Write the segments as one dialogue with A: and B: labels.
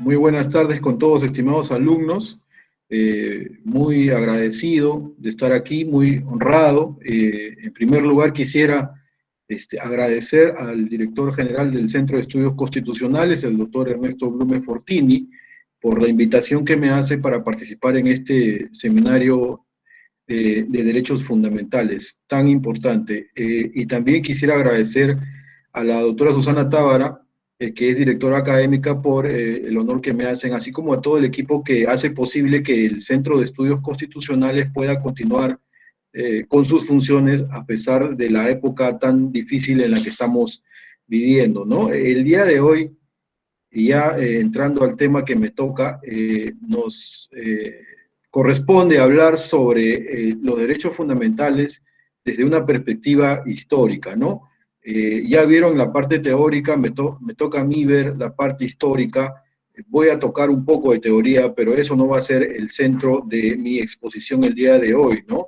A: Muy buenas tardes con todos, estimados alumnos. Muy agradecido de estar aquí, muy honrado. En primer lugar, quisiera agradecer al director general del Centro de Estudios Constitucionales, el doctor Ernesto Blume Fortini, por la invitación que me hace para participar en este seminario de derechos fundamentales tan importante. Y también quisiera agradecer a la doctora Susana Tábara, que es directora académica, por el honor que me hacen, así como a todo el equipo que hace posible que el Centro de Estudios Constitucionales pueda continuar con sus funciones a pesar de la época tan difícil en la que estamos viviendo, ¿no? El día de hoy, y ya entrando al tema que me toca, nos corresponde hablar sobre los derechos fundamentales desde una perspectiva histórica, ¿no? Ya vieron la parte teórica, me toca a mí ver la parte histórica. Voy a tocar un poco de teoría, pero eso no va a ser el centro de mi exposición el día de hoy, ¿no?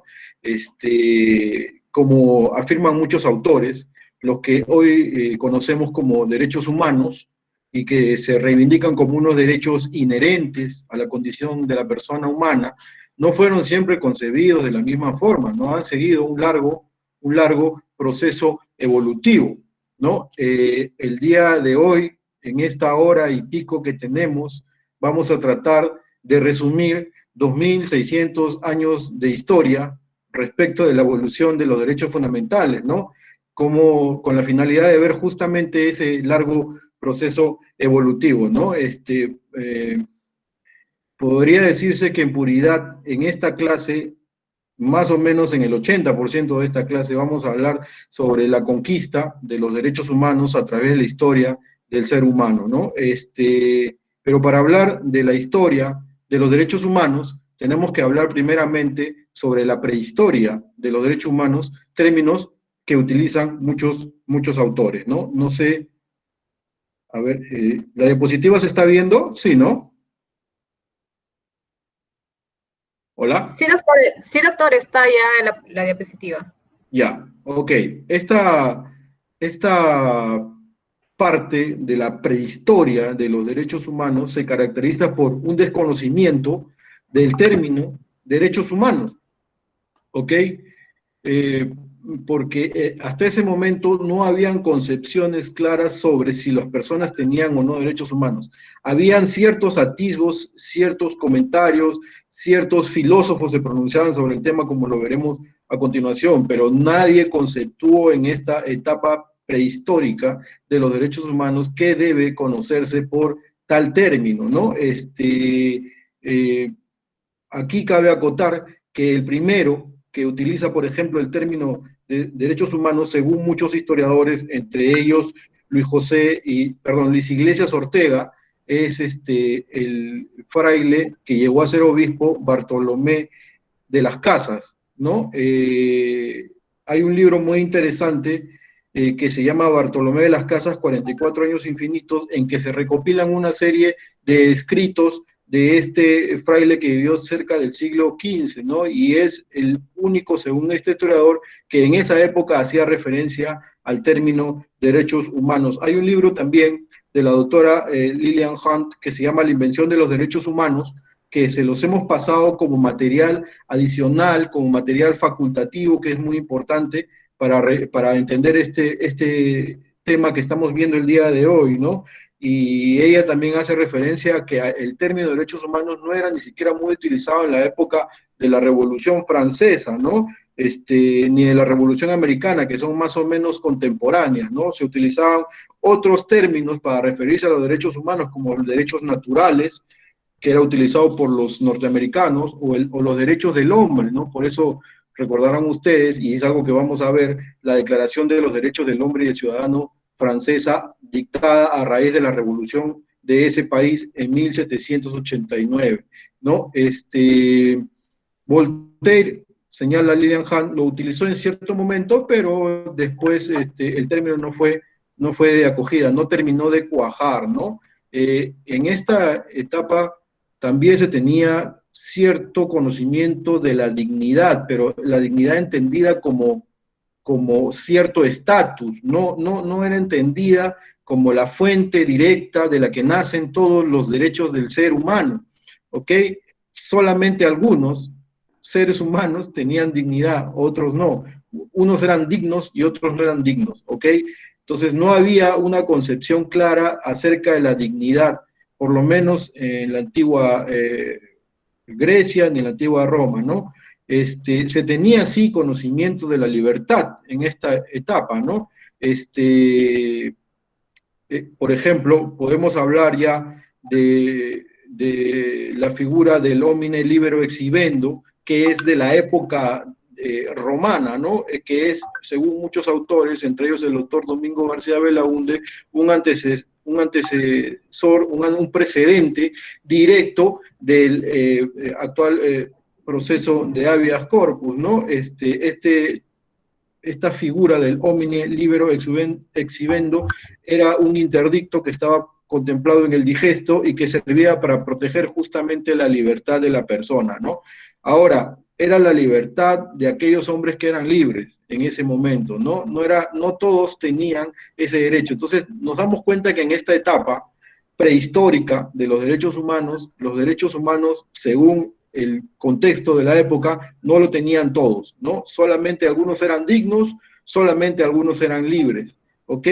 A: Como afirman muchos autores, los que hoy conocemos como derechos humanos, y que se reivindican como unos derechos inherentes a la condición de la persona humana, no fueron siempre concebidos de la misma forma, no han seguido un largo proceso evolutivo, ¿no? El día de hoy, en esta hora y pico que tenemos, vamos a tratar de resumir 2.600 años de historia respecto de la evolución de los derechos fundamentales, ¿no? Como con la finalidad de ver justamente ese largo proceso evolutivo, ¿no? Podría decirse que en puridad, en esta clase, más o menos en el 80% de esta clase, vamos a hablar sobre la conquista de los derechos humanos a través de la historia del ser humano, ¿no? Pero para hablar de la historia de los derechos humanos, tenemos que hablar primeramente sobre la prehistoria de los derechos humanos, términos que utilizan muchos autores, ¿no? No sé. A ver, ¿la diapositiva se está viendo? Sí, ¿no? ¿Hola?
B: Sí, doctor, está ya la diapositiva.
A: Ya, ok. Esta parte de la prehistoria de los derechos humanos se caracteriza por un desconocimiento del término derechos humanos, ¿ok? eh, Porque hasta ese momento no habían concepciones claras sobre si las personas tenían o no derechos humanos. Habían ciertos atisbos, ciertos comentarios, ciertos filósofos se pronunciaban sobre el tema, como lo veremos a continuación, pero nadie conceptuó en esta etapa prehistórica de los derechos humanos qué debe conocerse por tal término, ¿no? Aquí cabe acotar que el primero que utiliza, por ejemplo, el término de derechos humanos, según muchos historiadores, entre ellos Luis Iglesias Ortega, es el fraile que llegó a ser obispo Bartolomé de las Casas, ¿no? Hay un libro muy interesante que se llama Bartolomé de las Casas, 44 años infinitos, en que se recopilan una serie de escritos de este fraile que vivió cerca del siglo XV, ¿no? Y es el único, según este historiador, que en esa época hacía referencia al término derechos humanos. Hay un libro también de la doctora Lillian Hunt que se llama La invención de los derechos humanos, que se los hemos pasado como material adicional, como material facultativo, que es muy importante para entender este tema que estamos viendo el día de hoy, ¿no? Y ella también hace referencia a que el término de derechos humanos no era ni siquiera muy utilizado en la época de la Revolución Francesa, ¿no? Ni de la Revolución Americana, que son más o menos contemporáneas, ¿no? Se utilizaban otros términos para referirse a los derechos humanos, como los derechos naturales, que era utilizado por los norteamericanos, o los derechos del hombre, ¿no? Por eso recordarán ustedes, y es algo que vamos a ver, la Declaración de los Derechos del Hombre y del Ciudadano francesa, dictada a raíz de la revolución de ese país en 1789, ¿no? Voltaire, señala Lillian Hunt, lo utilizó en cierto momento, pero después el término no fue de acogida, no terminó de cuajar, ¿no? En esta etapa también se tenía cierto conocimiento de la dignidad, pero la dignidad entendida como cierto estatus, no era entendida como la fuente directa de la que nacen todos los derechos del ser humano, ¿ok? Solamente algunos seres humanos tenían dignidad, otros no. Unos eran dignos y otros no eran dignos, ¿ok? Entonces no había una concepción clara acerca de la dignidad, por lo menos en la antigua Grecia ni en la antigua Roma, ¿no? Se tenía sí conocimiento de la libertad en esta etapa, ¿no? Por ejemplo, podemos hablar ya de la figura del homine libero exhibendo, que es de la época romana, ¿no? Que es, según muchos autores, entre ellos el doctor Domingo García Belaunde, un precedente directo del actual proceso de habeas corpus, ¿no? Esta figura del homine libero exhibendo era un interdicto que estaba contemplado en el digesto y que servía para proteger justamente la libertad de la persona, ¿no? Ahora, era la libertad de aquellos hombres que eran libres en ese momento, ¿no? No todos tenían ese derecho. Entonces, nos damos cuenta que en esta etapa prehistórica de los derechos humanos, según el contexto de la época, no lo tenían todos, ¿no? Solamente algunos eran dignos, solamente algunos eran libres, ¿ok?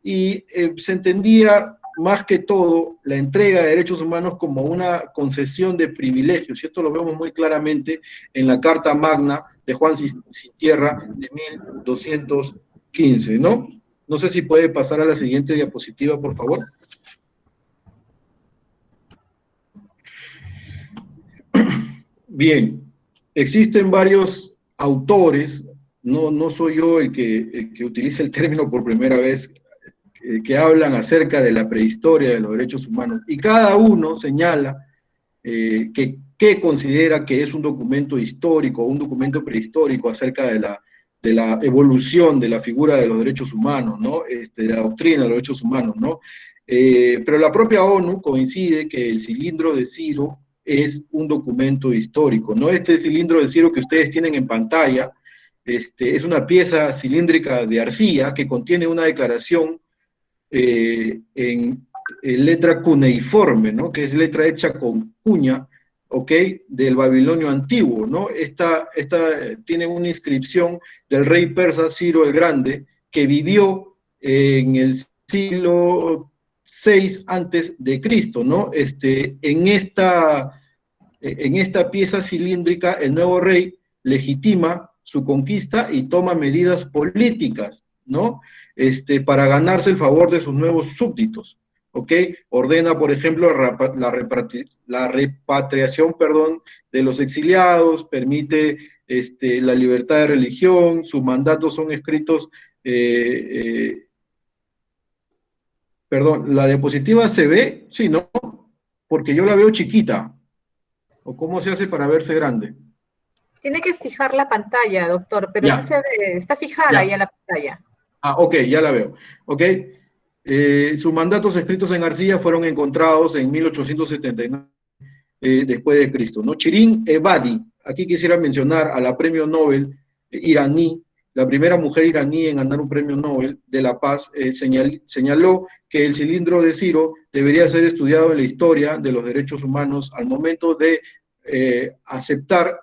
A: Y se entendía más que todo la entrega de derechos humanos como una concesión de privilegios, y esto lo vemos muy claramente en la Carta Magna de Juan Sin Tierra de 1215, ¿no? No sé si puede pasar a la siguiente diapositiva, por favor. Bien, existen varios autores, no soy yo el que utiliza el término por primera vez, que hablan acerca de la prehistoria de los derechos humanos, y cada uno señala que considera que es un documento histórico, un documento prehistórico acerca de la evolución de la figura de los derechos humanos, ¿no? De la doctrina de los derechos humanos, ¿no? Pero la propia ONU coincide que el cilindro de Ciro es un documento histórico, ¿no? Este cilindro de Ciro que ustedes tienen en pantalla es una pieza cilíndrica de arcilla que contiene una declaración en letra cuneiforme, ¿no? Que es letra hecha con cuña, ¿ok? Del babilonio antiguo, ¿no? Esta tiene una inscripción del rey persa Ciro el Grande, que vivió en el siglo VI antes de Cristo, ¿no? En esta pieza cilíndrica, el nuevo rey legitima su conquista y toma medidas políticas, ¿no? Para ganarse el favor de sus nuevos súbditos, ¿ok? Ordena, por ejemplo, la repatriación, perdón, de los exiliados, permite la libertad de religión, sus mandatos son escritos, perdón, ¿la diapositiva se ve? Sí, ¿no? Porque yo la veo chiquita. ¿O cómo se hace para verse grande?
B: Tiene que fijar la pantalla, doctor, pero
A: Ya.
B: sí se ve, está fijada ya la pantalla.
A: Ah, ok, ya la veo. Ok. Sus mandatos escritos en arcilla fueron encontrados en 1879 después de Cristo, ¿no? Shirin Ebadi, aquí quisiera mencionar a la premio Nobel iraní, la primera mujer iraní en ganar un premio Nobel de la Paz, señaló que el cilindro de Ciro debería ser estudiado en la historia de los derechos humanos al momento de aceptar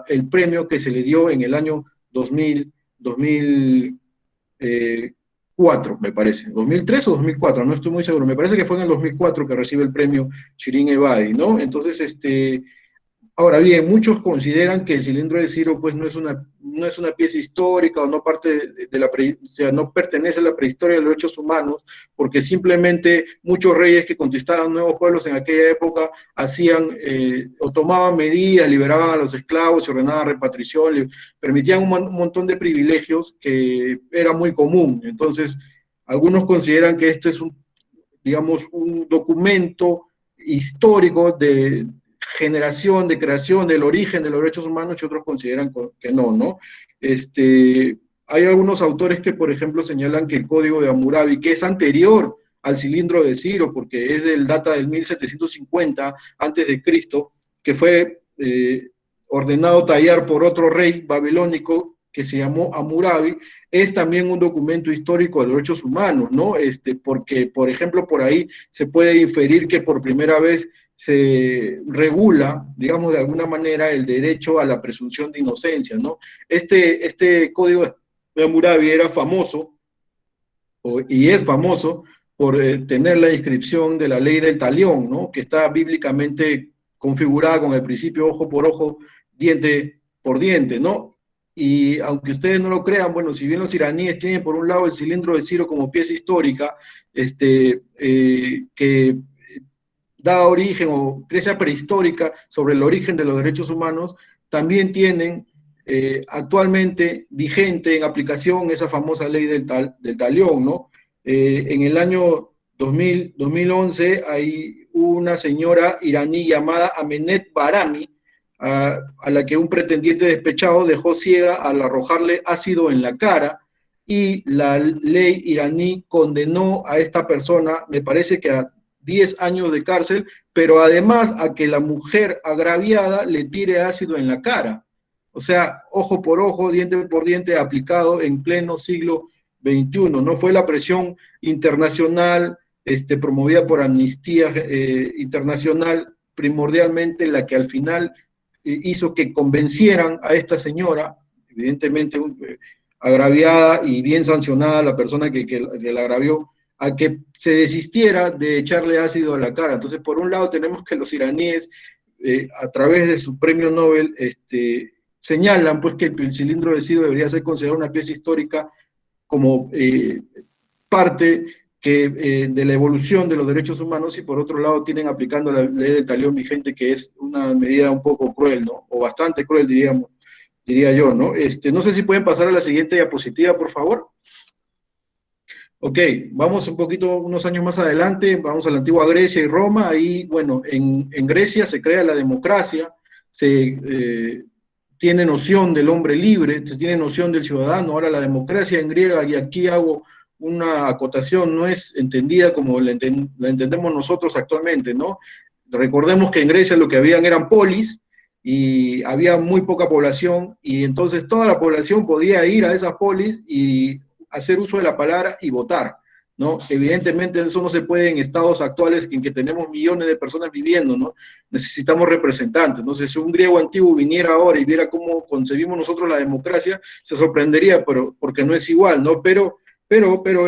A: el premio que se le dio en el año 2004, me parece, 2003 o 2004, no estoy muy seguro, me parece que fue en el 2004 que recibe el premio Shirin Ebadi, ¿no? Entonces, ahora bien, muchos consideran que el cilindro de Ciro pues no es una pieza histórica o no parte o sea, no pertenece a la prehistoria de los derechos humanos, porque simplemente muchos reyes que conquistaban nuevos pueblos en aquella época hacían o tomaban medidas, liberaban a los esclavos, ordenaban repatriación, permitían un montón de privilegios que era muy común. Entonces, algunos consideran que este es digamos, un documento histórico de generación, de creación, del origen de los derechos humanos, y otros consideran que no, ¿no? Hay algunos autores que, por ejemplo, señalan que el Código de Hammurabi, que es anterior al cilindro de Ciro, porque es del data del 1750 antes de Cristo, que fue ordenado tallar por otro rey babilónico que se llamó Hammurabi, es también un documento histórico de los derechos humanos, ¿no? Porque, por ejemplo, por ahí se puede inferir que por primera vez se regula, digamos, de alguna manera, el derecho a la presunción de inocencia, ¿no? Este código de Hammurabi era famoso, y es famoso, por tener la inscripción de la ley del talión, ¿no? Que está bíblicamente configurada con el principio ojo por ojo, diente por diente, ¿no? Y aunque ustedes no lo crean, bueno, si bien los iraníes tienen por un lado el cilindro de Ciro como pieza histórica, que da origen o pieza prehistórica sobre el origen de los derechos humanos, también tienen actualmente vigente en aplicación esa famosa ley del talión, ¿no? En el año 2011 hay una señora iraní llamada Amenet Barami, a la que un pretendiente despechado dejó ciega al arrojarle ácido en la cara, y la ley iraní condenó a esta persona, me parece que a 10 años de cárcel, pero además a que la mujer agraviada le tire ácido en la cara. O sea, ojo por ojo, diente por diente, aplicado en pleno siglo XXI. No fue la presión internacional promovida por Amnistía Internacional primordialmente la que al final hizo que convencieran a esta señora, evidentemente agraviada y bien sancionada la persona que la agravió, a que se desistiera de echarle ácido a la cara. Entonces, por un lado tenemos que los iraníes, a través de su premio Nobel, señalan pues que el cilindro de Ciro debería ser considerado una pieza histórica como parte de la evolución de los derechos humanos, y por otro lado tienen aplicando la ley del talión vigente, que es una medida un poco cruel, ¿no? O bastante cruel, diría yo, ¿no? No sé si pueden pasar a la siguiente diapositiva, por favor. Ok, vamos un poquito, unos años más adelante, vamos a la antigua Grecia y Roma. Ahí, bueno, en Grecia se crea la democracia, se tiene noción del hombre libre, se tiene noción del ciudadano. Ahora la democracia en griega, y aquí hago una acotación, no es entendida como la entendemos nosotros actualmente, ¿no? Recordemos que en Grecia lo que habían eran polis, y había muy poca población, y entonces toda la población podía ir a esas polis y hacer uso de la palabra y votar, ¿no? Evidentemente eso no se puede en estados actuales en que tenemos millones de personas viviendo, ¿no? Necesitamos representantes. Entonces, si un griego antiguo viniera ahora y viera cómo concebimos nosotros la democracia, se sorprendería, porque no es igual, ¿no? Pero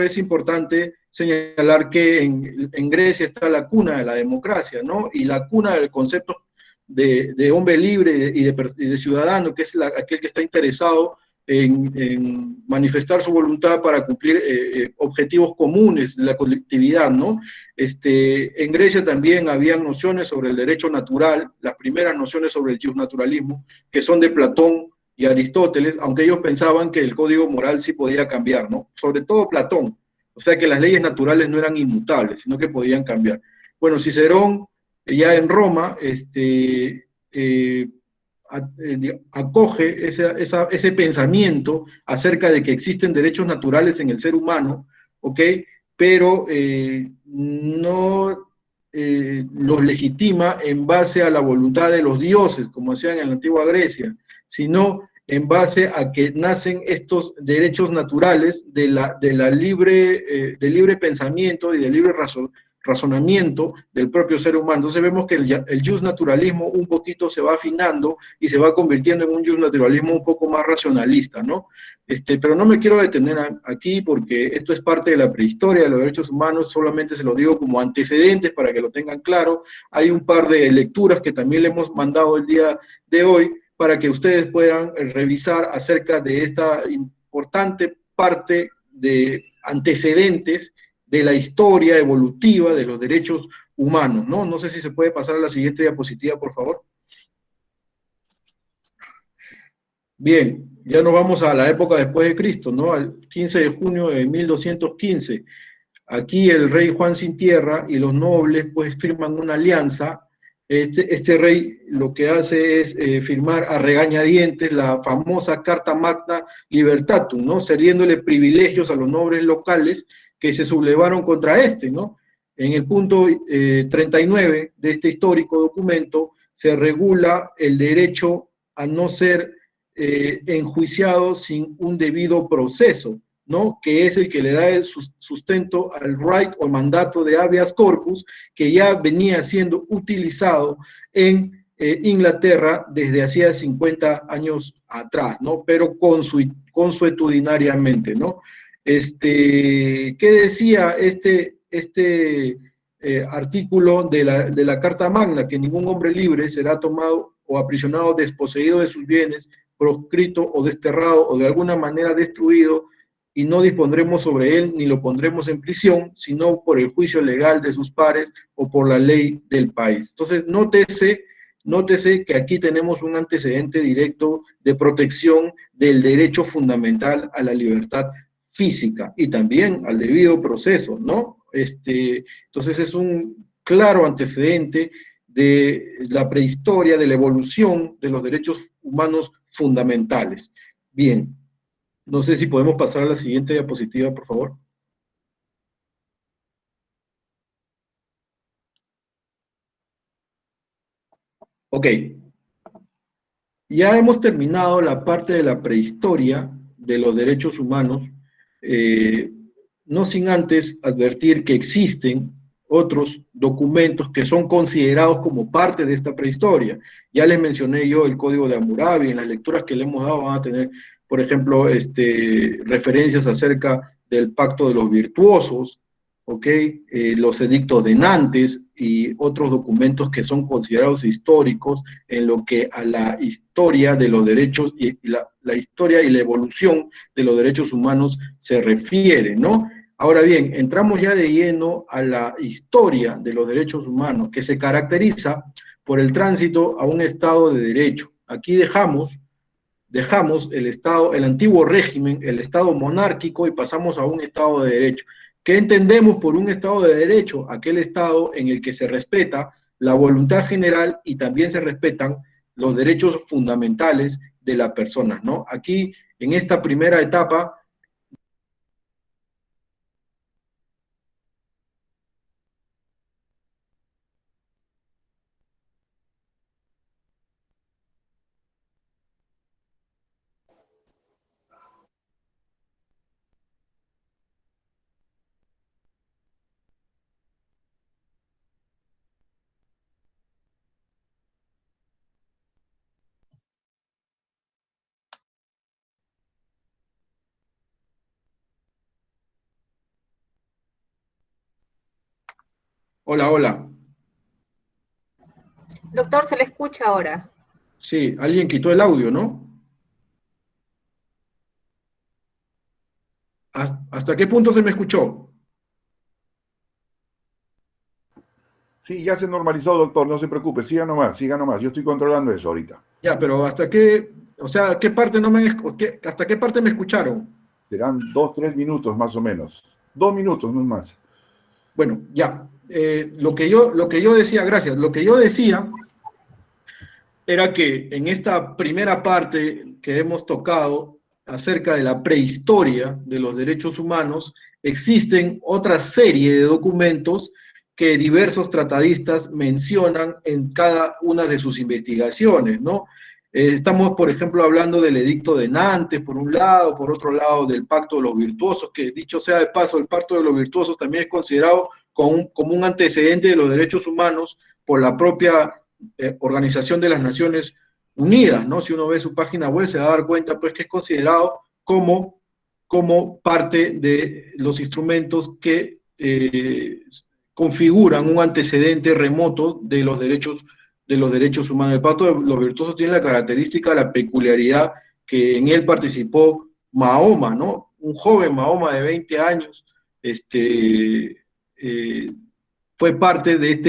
A: es importante señalar que en Grecia está la cuna de la democracia, ¿no? Y la cuna del concepto de hombre libre y de ciudadano, que es aquel que está interesado en manifestar su voluntad para cumplir objetivos comunes de la colectividad, ¿no? En Grecia también habían nociones sobre el derecho natural, las primeras nociones sobre el justnaturalismo, que son de Platón y Aristóteles, aunque ellos pensaban que el código moral sí podía cambiar, ¿no? Sobre todo Platón, o sea que las leyes naturales no eran inmutables, sino que podían cambiar. Bueno, Cicerón, ya en Roma, acoge ese pensamiento acerca de que existen derechos naturales en el ser humano, ¿ok? Pero no los legitima en base a la voluntad de los dioses, como hacían en la antigua Grecia, sino en base a que nacen estos derechos naturales del libre pensamiento y del libre razonamiento del propio ser humano. Entonces vemos que el justnaturalismo un poquito se va afinando y se va convirtiendo en un justnaturalismo un poco más racionalista, ¿no? Pero no me quiero detener aquí porque esto es parte de la prehistoria de los derechos humanos, solamente se lo digo como antecedentes para que lo tengan claro. Hay un par de lecturas que también le hemos mandado el día de hoy para que ustedes puedan revisar acerca de esta importante parte de antecedentes de la historia evolutiva de los derechos humanos, ¿no? No sé si se puede pasar a la siguiente diapositiva, por favor. Bien, ya nos vamos a la época después de Cristo, ¿no? Al 15 de junio de 1215. Aquí el rey Juan Sin Tierra y los nobles pues firman una alianza. Este rey lo que hace es firmar a regañadientes la famosa Carta Magna Libertatum, ¿no? Cediéndole privilegios a los nobles locales que se sublevaron contra ¿no? En el punto 39 de este histórico documento se regula el derecho a no ser enjuiciado sin un debido proceso, ¿no? Que es el que le da el sustento al right o mandato de habeas corpus, que ya venía siendo utilizado en Inglaterra desde hacía 50 años atrás, ¿no? Pero consuetudinariamente, ¿no? ¿Qué decía este artículo de la Carta Magna? Que ningún hombre libre será tomado o aprisionado, desposeído de sus bienes, proscrito o desterrado o de alguna manera destruido, y no dispondremos sobre él ni lo pondremos en prisión, sino por el juicio legal de sus pares o por la ley del país. Entonces, nótese que aquí tenemos un antecedente directo de protección del derecho fundamental a la libertad física y también al debido proceso, ¿no? Entonces es un claro antecedente de la prehistoria, de la evolución de los derechos humanos fundamentales. Bien, no sé si podemos pasar a la siguiente diapositiva, por favor. Ok, ya hemos terminado la parte de la prehistoria de los derechos humanos, no sin antes advertir que existen otros documentos que son considerados como parte de esta prehistoria. Ya les mencioné yo el Código de Hammurabi, en las lecturas que le hemos dado van a tener, por ejemplo, referencias acerca del Pacto de los Virtuosos, ¿okay? Los edictos de Nantes y otros documentos que son considerados históricos en lo que a la historia de los derechos y la historia y la evolución de los derechos humanos se refiere, ¿no? Ahora bien, entramos ya de lleno a la historia de los derechos humanos, que se caracteriza por el tránsito a un Estado de derecho. Aquí dejamos el Estado, el antiguo régimen, el Estado monárquico, y pasamos a un Estado de derecho. ¿Qué entendemos por un Estado de derecho? Aquel Estado en el que se respeta la voluntad general y también se respetan los derechos fundamentales de la persona, ¿no? Aquí, en esta primera etapa, hola, hola.
B: Doctor, se le escucha ahora.
A: Sí, alguien quitó el audio, ¿no? ¿Hasta qué punto se me escuchó?
C: Sí, ya se normalizó, doctor, no se preocupe, siga nomás, yo estoy controlando eso ahorita.
A: Ya, pero ¿hasta qué, o sea, qué parte no me, hasta qué parte me escucharon?
C: Serán 2, 3 minutos más o menos. 2 minutos, no más.
A: Bueno, ya. Lo que yo decía, gracias, lo que yo decía era que en esta primera parte que hemos tocado acerca de la prehistoria de los derechos humanos, existen otra serie de documentos que diversos tratadistas mencionan en cada una de sus investigaciones, ¿no? Estamos, por ejemplo, hablando del Edicto de Nantes, por un lado, por otro lado, del Pacto de los Virtuosos, que dicho sea de paso, el Pacto de los Virtuosos también es considerado como un antecedente de los derechos humanos por la propia Organización de las Naciones Unidas, ¿no? Si uno ve su página web se va a dar cuenta pues que es considerado como parte de los instrumentos que configuran un antecedente remoto de los derechos humanos. El Pacto de los Virtuosos tiene la característica, la peculiaridad que en él participó Mahoma, ¿no? Un joven Mahoma de 20 años, fue parte de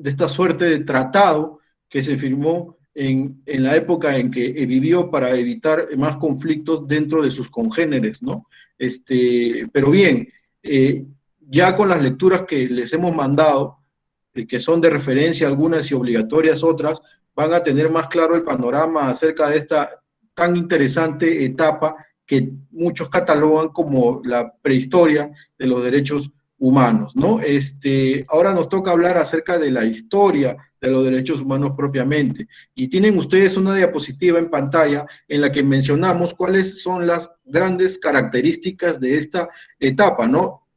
A: esta suerte de tratado que se firmó en la época en que vivió para evitar más conflictos dentro de sus congéneres, ¿no? Pero bien, ya con las lecturas que les hemos mandado, que son de referencia algunas y obligatorias otras, van a tener más claro el panorama acerca de esta tan interesante etapa que muchos catalogan como la prehistoria de los derechos humanos, ¿no? Ahora nos toca hablar acerca de la historia de los derechos humanos propiamente. Y tienen ustedes una diapositiva en pantalla en la que mencionamos cuáles son las grandes características de esta etapa, ¿no?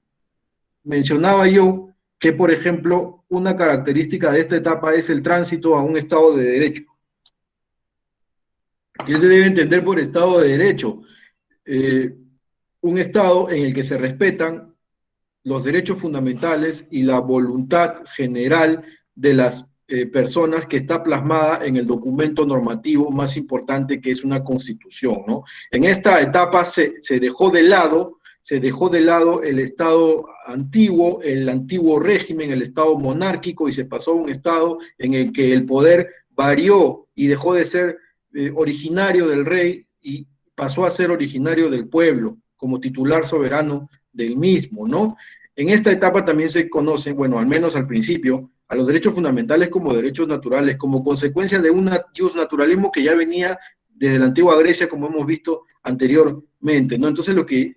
A: Mencionaba yo que, por ejemplo, una característica de esta etapa es el tránsito a un Estado de Derecho. ¿Qué se debe entender por Estado de Derecho? Un Estado en el que se respetan los derechos fundamentales y la voluntad general de las personas, que está plasmada en el documento normativo más importante, que es una constitución, ¿no? En esta etapa se dejó de lado el Estado antiguo, el antiguo régimen, el Estado monárquico, y se pasó a un Estado en el que el poder varió y dejó de ser originario del rey y pasó a ser originario del pueblo, como titular soberano del mismo, ¿no? En esta etapa también se conocen, bueno, al menos al principio, a los derechos fundamentales como derechos naturales, como consecuencia de un naturalismo que ya venía desde la antigua Grecia, como hemos visto anteriormente, ¿no? Entonces lo que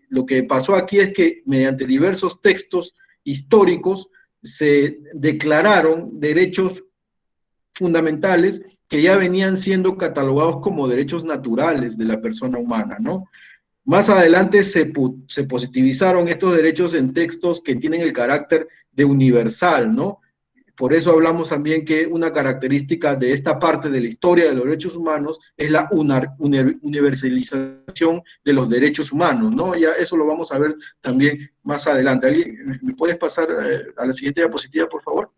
A: pasó aquí es que mediante diversos textos históricos se declararon derechos fundamentales que ya venían siendo catalogados como derechos naturales de la persona humana, ¿no? Más adelante se positivizaron estos derechos en textos que tienen el carácter de universal, ¿no? Por eso hablamos también que una característica de esta parte de la historia de los derechos humanos es la universalización de los derechos humanos, ¿no? Ya eso lo vamos a ver también más adelante. ¿Alguien me puedes pasar a la siguiente diapositiva, por favor?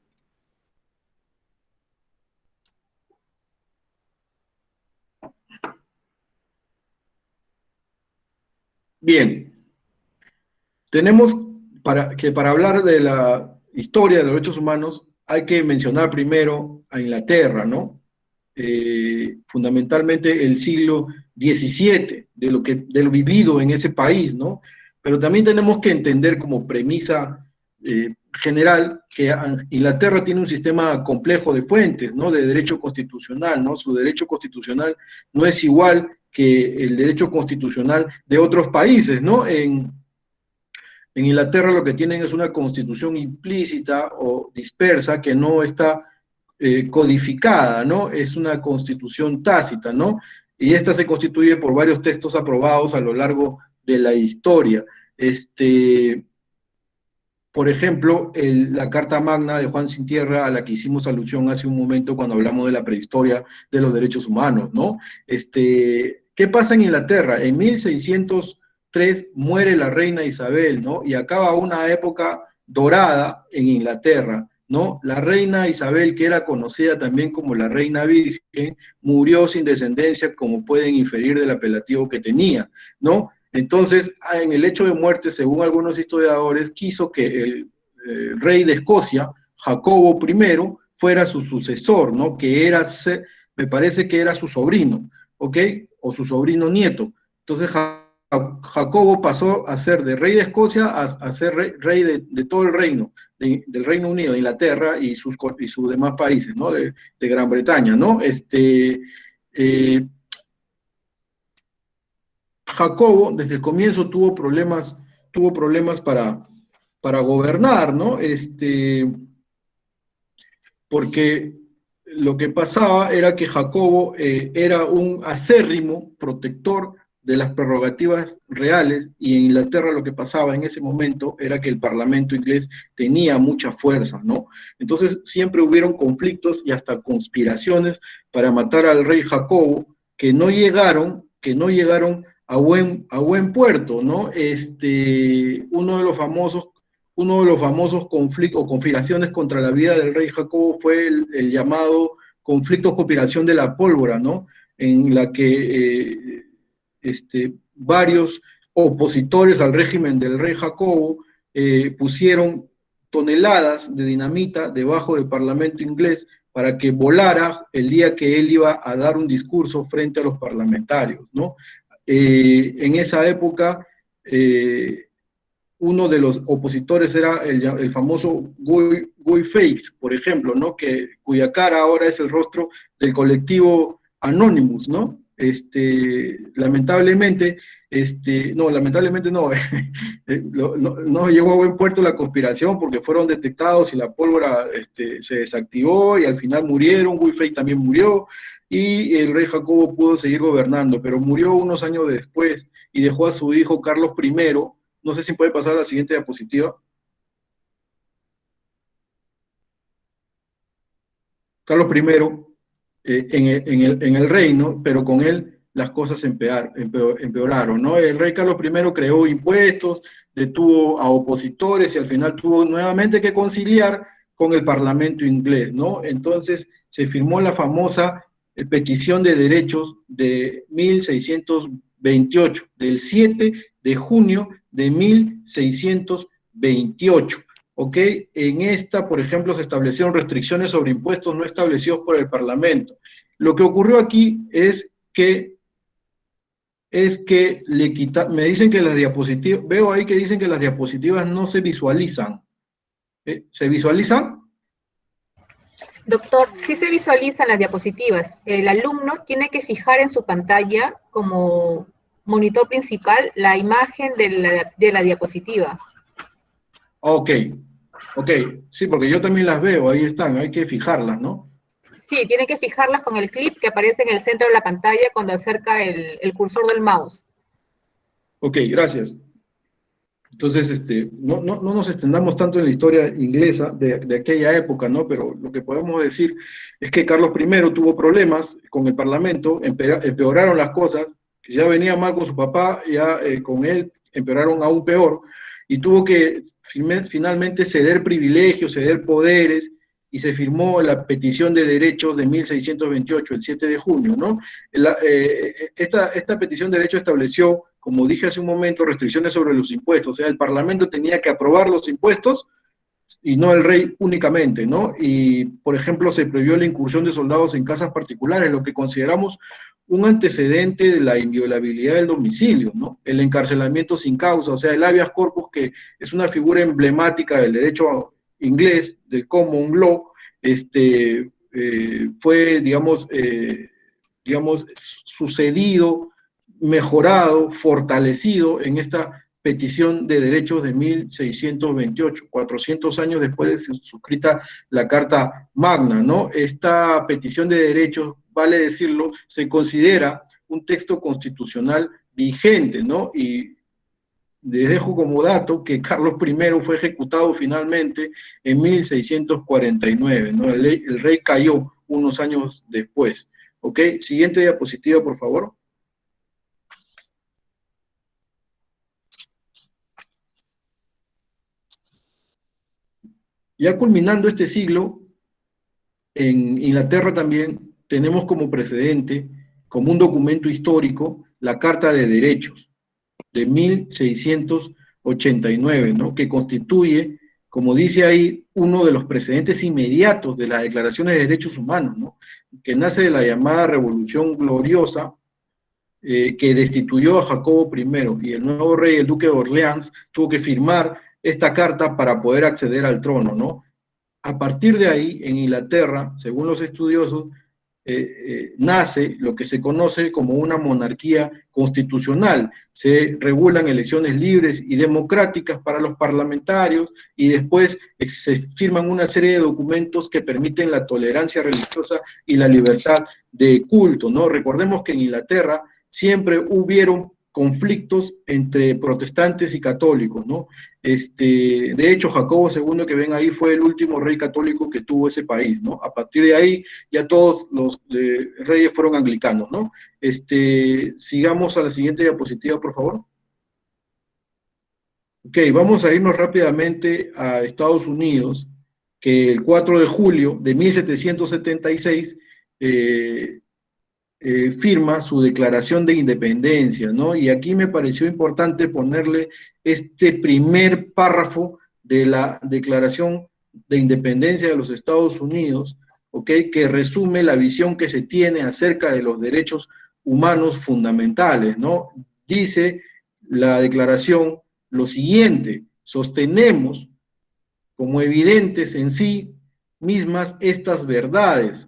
A: Bien, tenemos para hablar de la historia de los derechos humanos hay que mencionar primero a Inglaterra, ¿no? Fundamentalmente el siglo XVII, de lo vivido en ese país, ¿no? Pero también tenemos que entender como premisa general que Inglaterra tiene un sistema complejo de fuentes, ¿no? De derecho constitucional, ¿no? Su derecho constitucional no es igual que el derecho constitucional de otros países, ¿no? En Inglaterra lo que tienen es una constitución implícita o dispersa que no está codificada, ¿no? Es una constitución tácita, ¿no? Y esta se constituye por varios textos aprobados a lo largo de la historia. Por ejemplo, la Carta Magna de Juan Sin Tierra, a la que hicimos alusión hace un momento cuando hablamos de la prehistoria de los derechos humanos, ¿no? ¿Qué pasa en Inglaterra? En 1603 muere la reina Isabel, ¿no? Y acaba una época dorada en Inglaterra, ¿no? La reina Isabel, que era conocida también como la reina virgen, murió sin descendencia, como pueden inferir del apelativo que tenía, ¿no? Entonces, en el hecho de muerte, según algunos historiadores, quiso que el rey de Escocia, Jacobo I, fuera su sucesor, ¿no? Que era, me parece que era su sobrino, ¿ok? O su sobrino nieto. Entonces, Jacobo pasó a ser de rey de Escocia a ser rey de todo el reino, del Reino Unido, de Inglaterra y sus demás países, ¿no? De Gran Bretaña, ¿no? Jacobo desde el comienzo tuvo problemas para gobernar, ¿no? Porque lo que pasaba era que Jacobo era un acérrimo protector de las prerrogativas reales, y en Inglaterra lo que pasaba en ese momento era que el Parlamento inglés tenía mucha fuerza, ¿no? Entonces siempre hubieron conflictos y hasta conspiraciones para matar al rey Jacobo, que no llegaron a buen puerto, ¿no? Uno de los famosos conflictos o conspiraciones contra la vida del rey Jacobo fue el llamado conflicto conspiración de la pólvora, ¿no? En la que varios opositores al régimen del rey Jacobo pusieron toneladas de dinamita debajo del Parlamento inglés para que volara el día que él iba a dar un discurso frente a los parlamentarios, ¿no? En esa época, uno de los opositores era el famoso Guy Fawkes, por ejemplo, ¿no? Cuya cara ahora es el rostro del colectivo Anonymous, ¿no? lamentablemente, lamentablemente no, no llegó a buen puerto la conspiración porque fueron detectados y la pólvora se desactivó y al final murieron, Wu Fei también murió y el rey Jacobo pudo seguir gobernando, pero murió unos años después y dejó a su hijo Carlos I. No sé si puede pasar a la siguiente diapositiva. Carlos I en el reino, pero con él las cosas empeoraron, ¿no? El rey Carlos I creó impuestos, detuvo a opositores y al final tuvo nuevamente que conciliar con el parlamento inglés, ¿no? Entonces se firmó la famosa petición de derechos de 1628, del 7 de junio de 1628. ¿Ok? En esta, por ejemplo, se establecieron restricciones sobre impuestos no establecidos por el Parlamento. Lo que ocurrió aquí es que me dicen que las diapositivas, veo ahí que dicen que las diapositivas no se visualizan. ¿Se visualizan?
B: Doctor, sí se visualizan las diapositivas. El alumno tiene que fijar en su pantalla como monitor principal la imagen de la diapositiva.
A: Ok, sí, porque yo también las veo, ahí están, hay que fijarlas, ¿no?
B: Sí, tiene que fijarlas con el clip que aparece en el centro de la pantalla cuando acerca el cursor del mouse.
A: Ok, gracias. Entonces, no nos extendamos tanto en la historia inglesa de aquella época, ¿no? Pero lo que podemos decir es que Carlos I tuvo problemas con el Parlamento, empeoraron las cosas, que ya venía mal con su papá, ya con él empeoraron aún peor, y tuvo que finalmente ceder privilegios, ceder poderes, y se firmó la petición de derechos de 1628, el 7 de junio, ¿no? Esta petición de derechos estableció, como dije hace un momento, restricciones sobre los impuestos, o sea, el Parlamento tenía que aprobar los impuestos y no el rey únicamente, ¿no? Y, por ejemplo, se prohibió la incursión de soldados en casas particulares, lo que consideramos un antecedente de la inviolabilidad del domicilio, ¿no? El encarcelamiento sin causa, o sea, el habeas corpus, que es una figura emblemática del derecho inglés, del common law, fue, digamos, sucedido, mejorado, fortalecido en esta petición de derechos de 1628, 400 años después de suscrita la Carta Magna, ¿no? Esta petición de derechos, vale decirlo, se considera un texto constitucional vigente, ¿no? Y les dejo como dato que Carlos I fue ejecutado finalmente en 1649, ¿no? El rey cayó unos años después. ¿Ok? Siguiente diapositiva, por favor. Ya culminando este siglo, en Inglaterra también tenemos como precedente, como un documento histórico, la Carta de Derechos de 1689, ¿no? Que constituye, como dice ahí, uno de los precedentes inmediatos de las declaraciones de derechos humanos, ¿no? Que nace de la llamada Revolución Gloriosa, que destituyó a Jacobo I, y el nuevo rey, el duque de Orleans, tuvo que firmar esta carta para poder acceder al trono, ¿no? A partir de ahí, en Inglaterra, según los estudiosos, nace lo que se conoce como una monarquía constitucional. Se regulan elecciones libres y democráticas para los parlamentarios y después se firman una serie de documentos que permiten la tolerancia religiosa y la libertad de culto, ¿no? Recordemos que en Inglaterra siempre hubieron conflictos entre protestantes y católicos, ¿no? De hecho, Jacobo II, que ven ahí, fue el último rey católico que tuvo ese país, ¿no? A partir de ahí, ya todos los reyes fueron anglicanos, ¿no? Sigamos a la siguiente diapositiva, por favor. Ok, vamos a irnos rápidamente a Estados Unidos, que el 4 de julio de 1776 firma su declaración de independencia, ¿no? Y aquí me pareció importante ponerle este primer párrafo de la declaración de independencia de los Estados Unidos, ¿ok? Que resume la visión que se tiene acerca de los derechos humanos fundamentales, ¿no? Dice la declaración lo siguiente: sostenemos como evidentes en sí mismas estas verdades.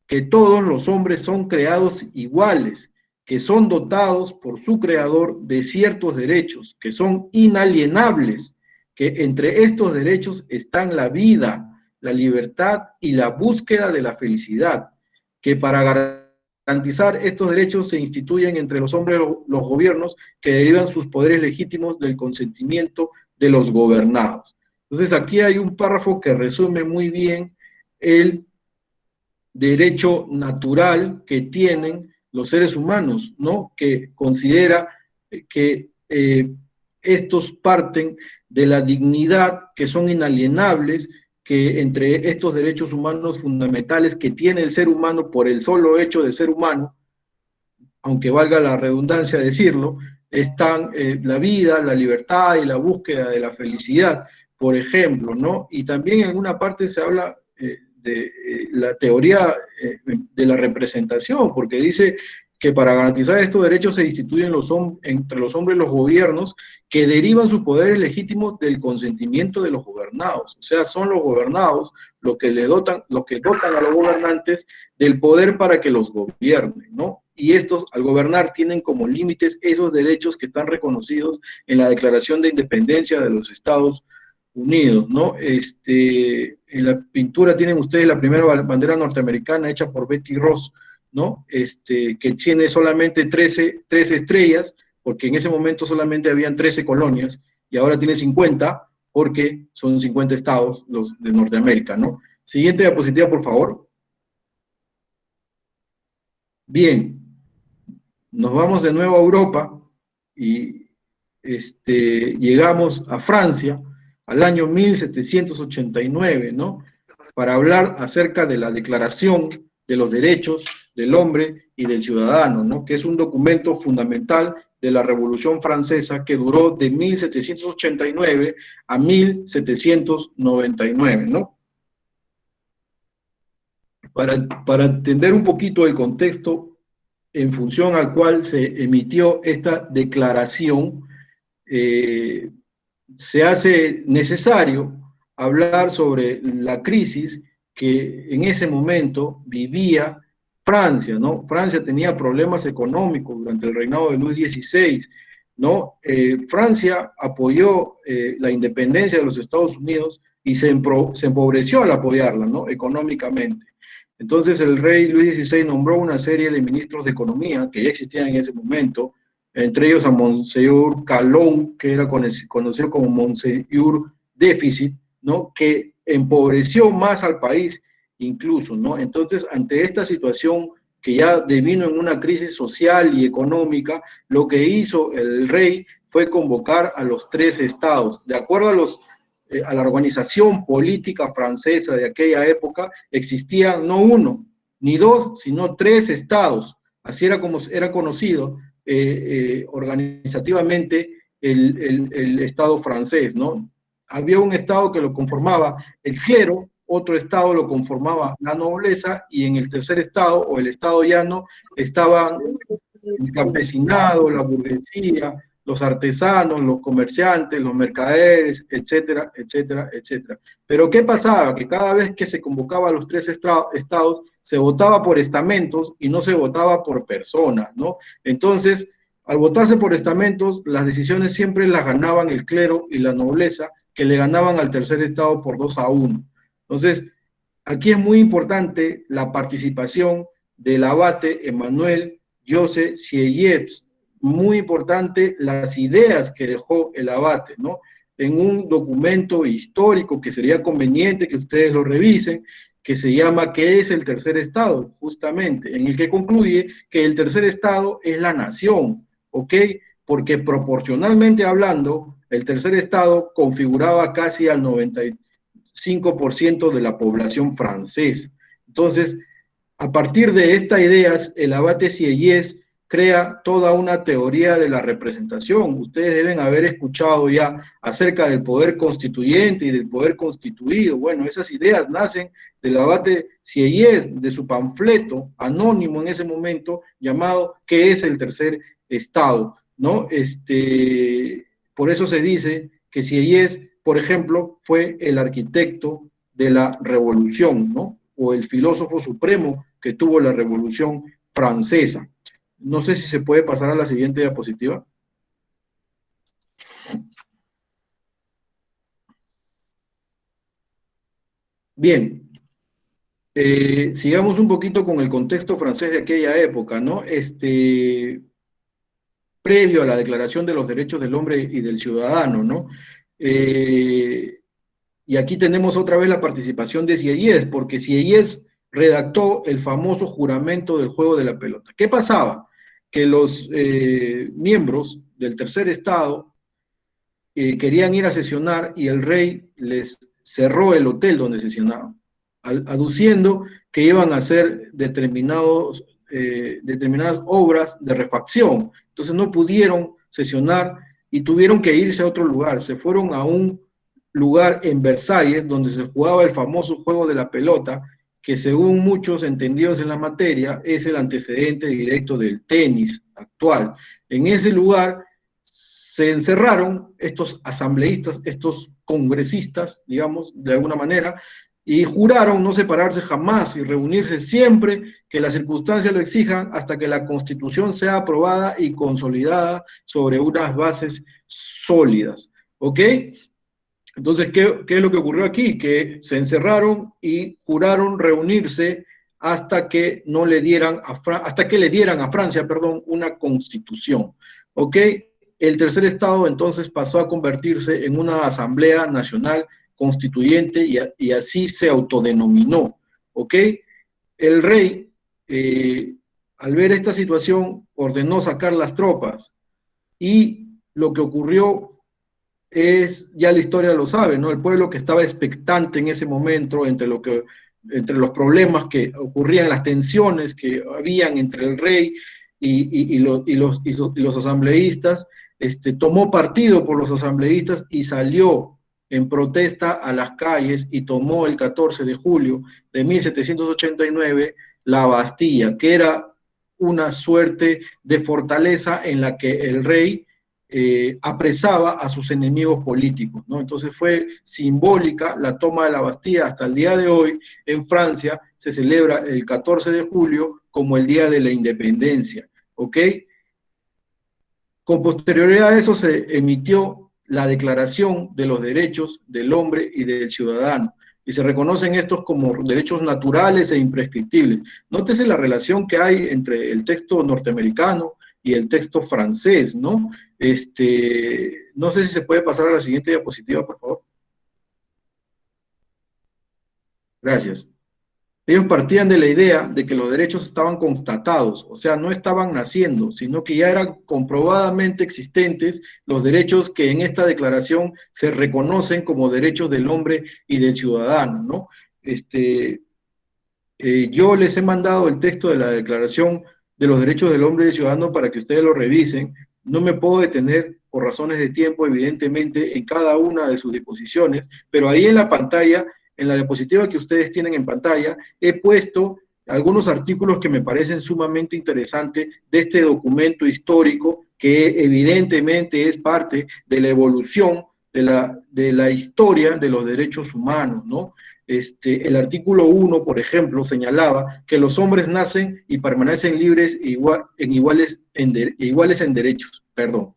A: que todos los hombres son creados iguales, que son dotados por su creador de ciertos derechos, que son inalienables, que entre estos derechos están la vida, la libertad y la búsqueda de la felicidad, que para garantizar estos derechos se instituyen entre los hombres los gobiernos que derivan sus poderes legítimos del consentimiento de los gobernados. Entonces aquí hay un párrafo que resume muy bien el derecho natural que tienen los seres humanos, ¿no? Que considera que estos parten de la dignidad, que son inalienables, que entre estos derechos humanos fundamentales que tiene el ser humano por el solo hecho de ser humano, aunque valga la redundancia decirlo, están la vida, la libertad y la búsqueda de la felicidad, por ejemplo, ¿no? Y también en alguna parte se habla de la teoría de la representación, porque dice que para garantizar estos derechos se instituyen entre los hombres los gobiernos que derivan sus poderes legítimos del consentimiento de los gobernados. O sea, son los gobernados los que dotan a los gobernantes del poder para que los gobiernen, ¿no? Y estos, al gobernar, tienen como límites esos derechos que están reconocidos en la Declaración de Independencia de los Estados Unidos, ¿no? En la pintura tienen ustedes la primera bandera norteamericana hecha por Betty Ross, ¿no? Que tiene solamente 13 estrellas, porque en ese momento solamente habían 13 colonias, y ahora tiene 50, porque son 50 estados los de Norteamérica, ¿no? Siguiente diapositiva, por favor. Bien, nos vamos de nuevo a Europa y llegamos a Francia al año 1789, ¿no? Para hablar acerca de la Declaración de los Derechos del Hombre y del Ciudadano, ¿no? Que es un documento fundamental de la Revolución Francesa que duró de 1789 a 1799, ¿no? Para entender un poquito el contexto en función al cual se emitió esta declaración, se hace necesario hablar sobre la crisis que en ese momento vivía Francia, ¿no? Francia tenía problemas económicos durante el reinado de Luis XVI, ¿no? Francia apoyó la independencia de los Estados Unidos y se empobreció al apoyarla, ¿no? Económicamente. Entonces el rey Luis XVI nombró una serie de ministros de economía que ya existían en ese momento, entre ellos a Monseñor Calón, que era conocido como Monseñor Déficit, ¿no? Que empobreció más al país incluso, ¿no? Entonces, ante esta situación que ya devino en una crisis social y económica, lo que hizo el rey fue convocar a los 3 estados, de acuerdo a la organización política francesa de aquella época, existían no 1 ni 2, sino 3 estados. Así era como era conocido organizativamente el Estado francés, ¿no? Había un Estado que lo conformaba el clero, otro Estado lo conformaba la nobleza, y en el tercer Estado, o el Estado llano, estaban el campesinado, la burguesía, los artesanos, los comerciantes, los mercaderes, etcétera, etcétera, etcétera. Pero ¿qué pasaba? Que cada vez que se convocaba a los 3 estados, se votaba por estamentos y no se votaba por personas, ¿no? Entonces, al votarse por estamentos, las decisiones siempre las ganaban el clero y la nobleza, que le ganaban al tercer estado por 2-1. Entonces, aquí es muy importante la participación del abate Emmanuel Joseph Sieyès, muy importante las ideas que dejó el abate, ¿no? En un documento histórico que sería conveniente que ustedes lo revisen, que se llama ¿Qué es el tercer estado? Justamente, en el que concluye que el tercer estado es la nación, ¿ok? Porque proporcionalmente hablando, el tercer estado configuraba casi al 95% de la población francesa. Entonces, a partir de estas ideas, el abate Sieyès crea toda una teoría de la representación. Ustedes deben haber escuchado ya acerca del poder constituyente y del poder constituido. Bueno, esas ideas nacen del abate Sieyès, de su panfleto anónimo en ese momento llamado ¿Qué es el tercer estado? ¿No? Por eso se dice que Sieyès, por ejemplo, fue el arquitecto de la revolución, ¿no? O el filósofo supremo que tuvo la Revolución Francesa. No sé si se puede pasar a la siguiente diapositiva. Bien, sigamos un poquito con el contexto francés de aquella época, ¿no? Previo a la Declaración de los Derechos del Hombre y del Ciudadano, ¿no? Y aquí tenemos otra vez la participación de Sieyès, porque Sieyès redactó el famoso juramento del juego de la pelota. ¿Qué pasaba? Que los miembros del tercer estado querían ir a sesionar y el rey les cerró el hotel donde sesionaban, aduciendo que iban a hacer determinadas obras de refacción. Entonces no pudieron sesionar y tuvieron que irse a otro lugar. Se fueron a un lugar en Versalles donde se jugaba el famoso juego de la pelota, que según muchos entendidos en la materia es el antecedente directo del tenis actual. En ese lugar se encerraron estos asambleístas, estos congresistas, digamos, de alguna manera, y juraron no separarse jamás y reunirse siempre que las circunstancias lo exijan hasta que la Constitución sea aprobada y consolidada sobre unas bases sólidas. ¿Ok? Entonces, ¿qué es lo que ocurrió aquí? Que se encerraron y juraron reunirse hasta que no le dieran hasta que le dieran a Francia, perdón, una constitución. ¿Ok? El tercer estado entonces pasó a convertirse en una asamblea nacional constituyente y así se autodenominó. ¿Ok? El rey, al ver esta situación, ordenó sacar las tropas y lo que ocurrió es, ya la historia lo sabe, ¿no? El pueblo que estaba expectante en ese momento entre los problemas que ocurrían, las tensiones que habían entre el rey y los asambleístas, tomó partido por los asambleístas y salió en protesta a las calles y tomó el 14 de julio de 1789 la Bastilla, que era una suerte de fortaleza en la que el rey apresaba a sus enemigos políticos, ¿no? Entonces fue simbólica la toma de la Bastilla. Hasta el día de hoy en Francia se celebra el 14 de julio como el Día de la Independencia, ¿ok? Con posterioridad a eso se emitió la Declaración de los Derechos del Hombre y del Ciudadano, y se reconocen estos como derechos naturales e imprescriptibles. Nótese la relación que hay entre el texto norteamericano y el texto francés, ¿no? No sé si se puede pasar a la siguiente diapositiva, por favor. Gracias. Ellos partían de la idea de que los derechos estaban constatados, o sea, no estaban naciendo, sino que ya eran comprobadamente existentes los derechos que en esta declaración se reconocen como derechos del hombre y del ciudadano, ¿no? Yo les he mandado el texto de la Declaración de los Derechos del Hombre y del Ciudadano para que ustedes lo revisen. No me puedo detener por razones de tiempo, evidentemente, en cada una de sus disposiciones, pero ahí en la pantalla, en la diapositiva que ustedes tienen en pantalla, he puesto algunos artículos que me parecen sumamente interesantes de este documento histórico que evidentemente es parte de la evolución de la historia de los derechos humanos, ¿no? El artículo 1, por ejemplo, señalaba que los hombres nacen y permanecen libres iguales en derechos, perdón.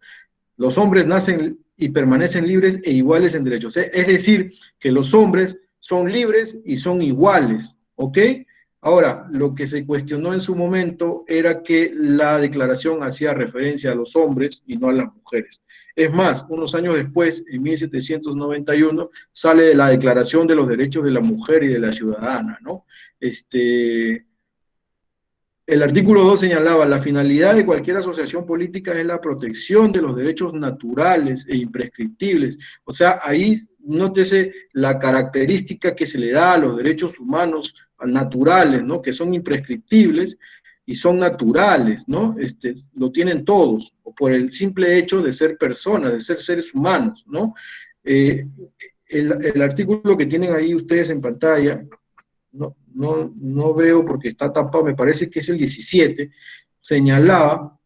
A: Los hombres nacen y permanecen libres e iguales en derechos. Es decir, que los hombres son libres y son iguales, ¿ok? Ahora, lo que se cuestionó en su momento era que la declaración hacía referencia a los hombres y no a las mujeres. Es más, unos años después, en 1791, sale de la Declaración de los Derechos de la Mujer y de la Ciudadana, ¿no? El artículo 2 señalaba, la finalidad de cualquier asociación política es la protección de los derechos naturales e imprescriptibles. O sea, ahí nótese la característica que se le da a los derechos humanos naturales, ¿no? Que son imprescriptibles y son naturales, ¿no? Lo tienen todos, o por el simple hecho de ser personas, de ser seres humanos, ¿no? El artículo que tienen ahí ustedes en pantalla, no veo porque está tapado, me parece que es el 17, señalaba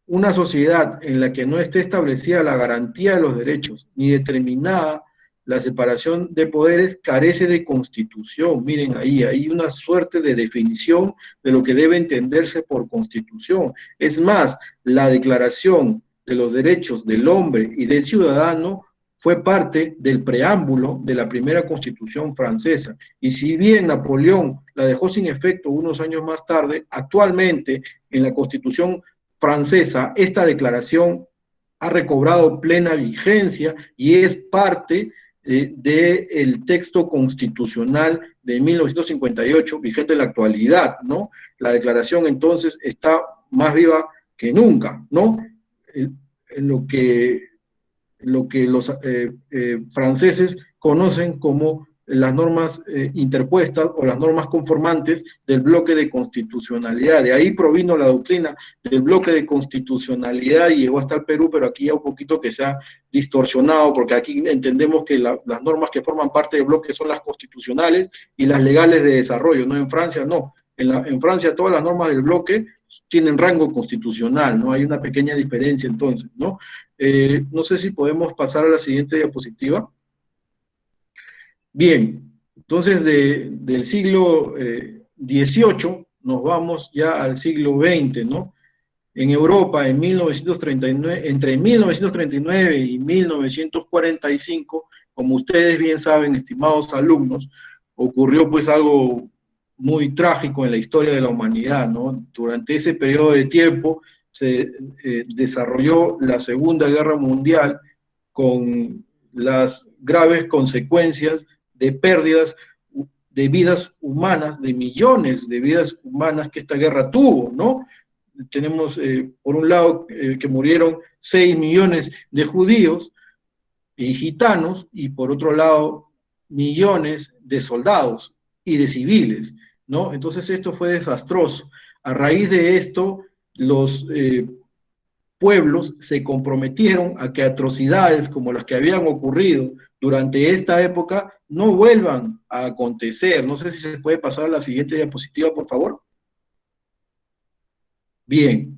A: una sociedad en la que no esté establecida la garantía de los derechos, ni determinada la separación de poderes carece de constitución. Miren ahí, hay una suerte de definición de lo que debe entenderse por constitución. Es más, la Declaración de los Derechos del Hombre y del Ciudadano fue parte del preámbulo de la primera Constitución francesa. Y si bien Napoleón la dejó sin efecto unos años más tarde, actualmente en la Constitución francesa esta declaración ha recobrado plena vigencia y es parte del texto constitucional de 1958, vigente en la actualidad, ¿no? La declaración entonces está más viva que nunca, ¿no? En lo que los franceses conocen como las normas interpuestas o las normas conformantes del bloque de constitucionalidad. De ahí provino la doctrina del bloque de constitucionalidad y llegó hasta el Perú, pero aquí ya un poquito que se ha distorsionado, porque aquí entendemos que las normas que forman parte del bloque son las constitucionales y las legales de desarrollo, ¿no? En Francia no. En Francia todas las normas del bloque tienen rango constitucional, ¿no? Hay una pequeña diferencia entonces, ¿no? No sé si podemos pasar a la siguiente diapositiva. Bien, entonces del siglo XVIII nos vamos ya al siglo XX, ¿no? En Europa, en 1939, entre 1939 y 1945, como ustedes bien saben, estimados alumnos, ocurrió pues algo muy trágico en la historia de la humanidad, ¿no? Durante ese periodo de tiempo se desarrolló la Segunda Guerra Mundial con las graves consecuencias de pérdidas de vidas humanas, de millones de vidas humanas que esta guerra tuvo, ¿no? Tenemos, por un lado, que murieron 6 millones de judíos y gitanos, y por otro lado, millones de soldados y de civiles, ¿no? Entonces esto fue desastroso. A raíz de esto, los pueblos se comprometieron a que atrocidades como las que habían ocurrido durante esta época no vuelvan a acontecer. No sé si se puede pasar a la siguiente diapositiva, por favor. Bien,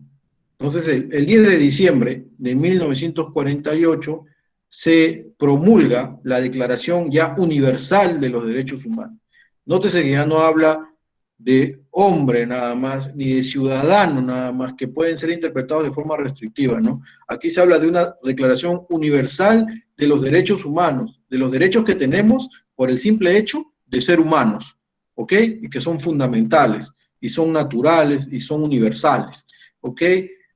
A: entonces el 10 de diciembre de 1948 se promulga la Declaración ya Universal de los Derechos Humanos. Nótese que ya no habla de hombre nada más, ni de ciudadano nada más, que pueden ser interpretados de forma restrictiva, ¿no? Aquí se habla de una declaración universal de los derechos humanos, de los derechos que tenemos por el simple hecho de ser humanos, ¿ok? Y que son fundamentales, y son naturales, y son universales, ¿ok?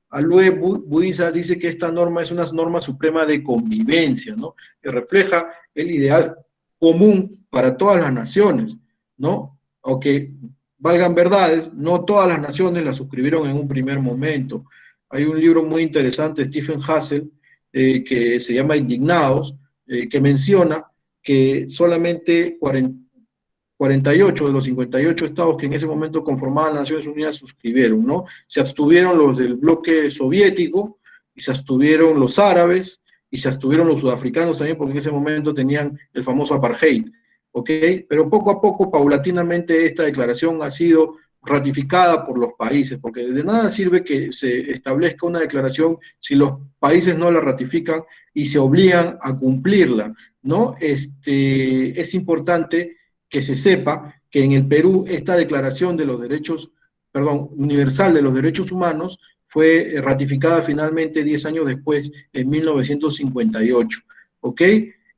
A: Aloe Buiza dice que esta norma es una norma suprema de convivencia, ¿no? Que refleja el ideal común para todas las naciones, ¿no? Aunque valgan verdades, no todas las naciones la suscribieron en un primer momento. Hay un libro muy interesante de Stephen Hassel que se llama Indignados, que menciona que solamente 48 de los 58 estados que en ese momento conformaban las Naciones Unidas suscribieron, ¿no? Se abstuvieron los del bloque soviético, y se abstuvieron los árabes, y se abstuvieron los sudafricanos también, porque en ese momento tenían el famoso apartheid, ¿ok? Pero poco a poco, paulatinamente, esta declaración ha sido ratificada por los países, porque de nada sirve que se establezca una declaración si los países no la ratifican y se obligan a cumplirla, ¿no? Es importante que se sepa que en el Perú esta declaración de los derechos, perdón, universal de los derechos humanos fue ratificada finalmente 10 años después, en 1958, ¿ok?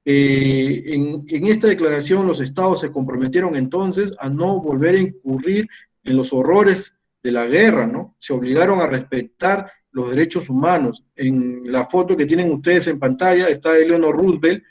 A: En esta declaración los estados se comprometieron entonces a no volver a incurrir en los horrores de la guerra, ¿no? Se obligaron a respetar los derechos humanos. En la foto que tienen ustedes en pantalla está Eleanor Roosevelt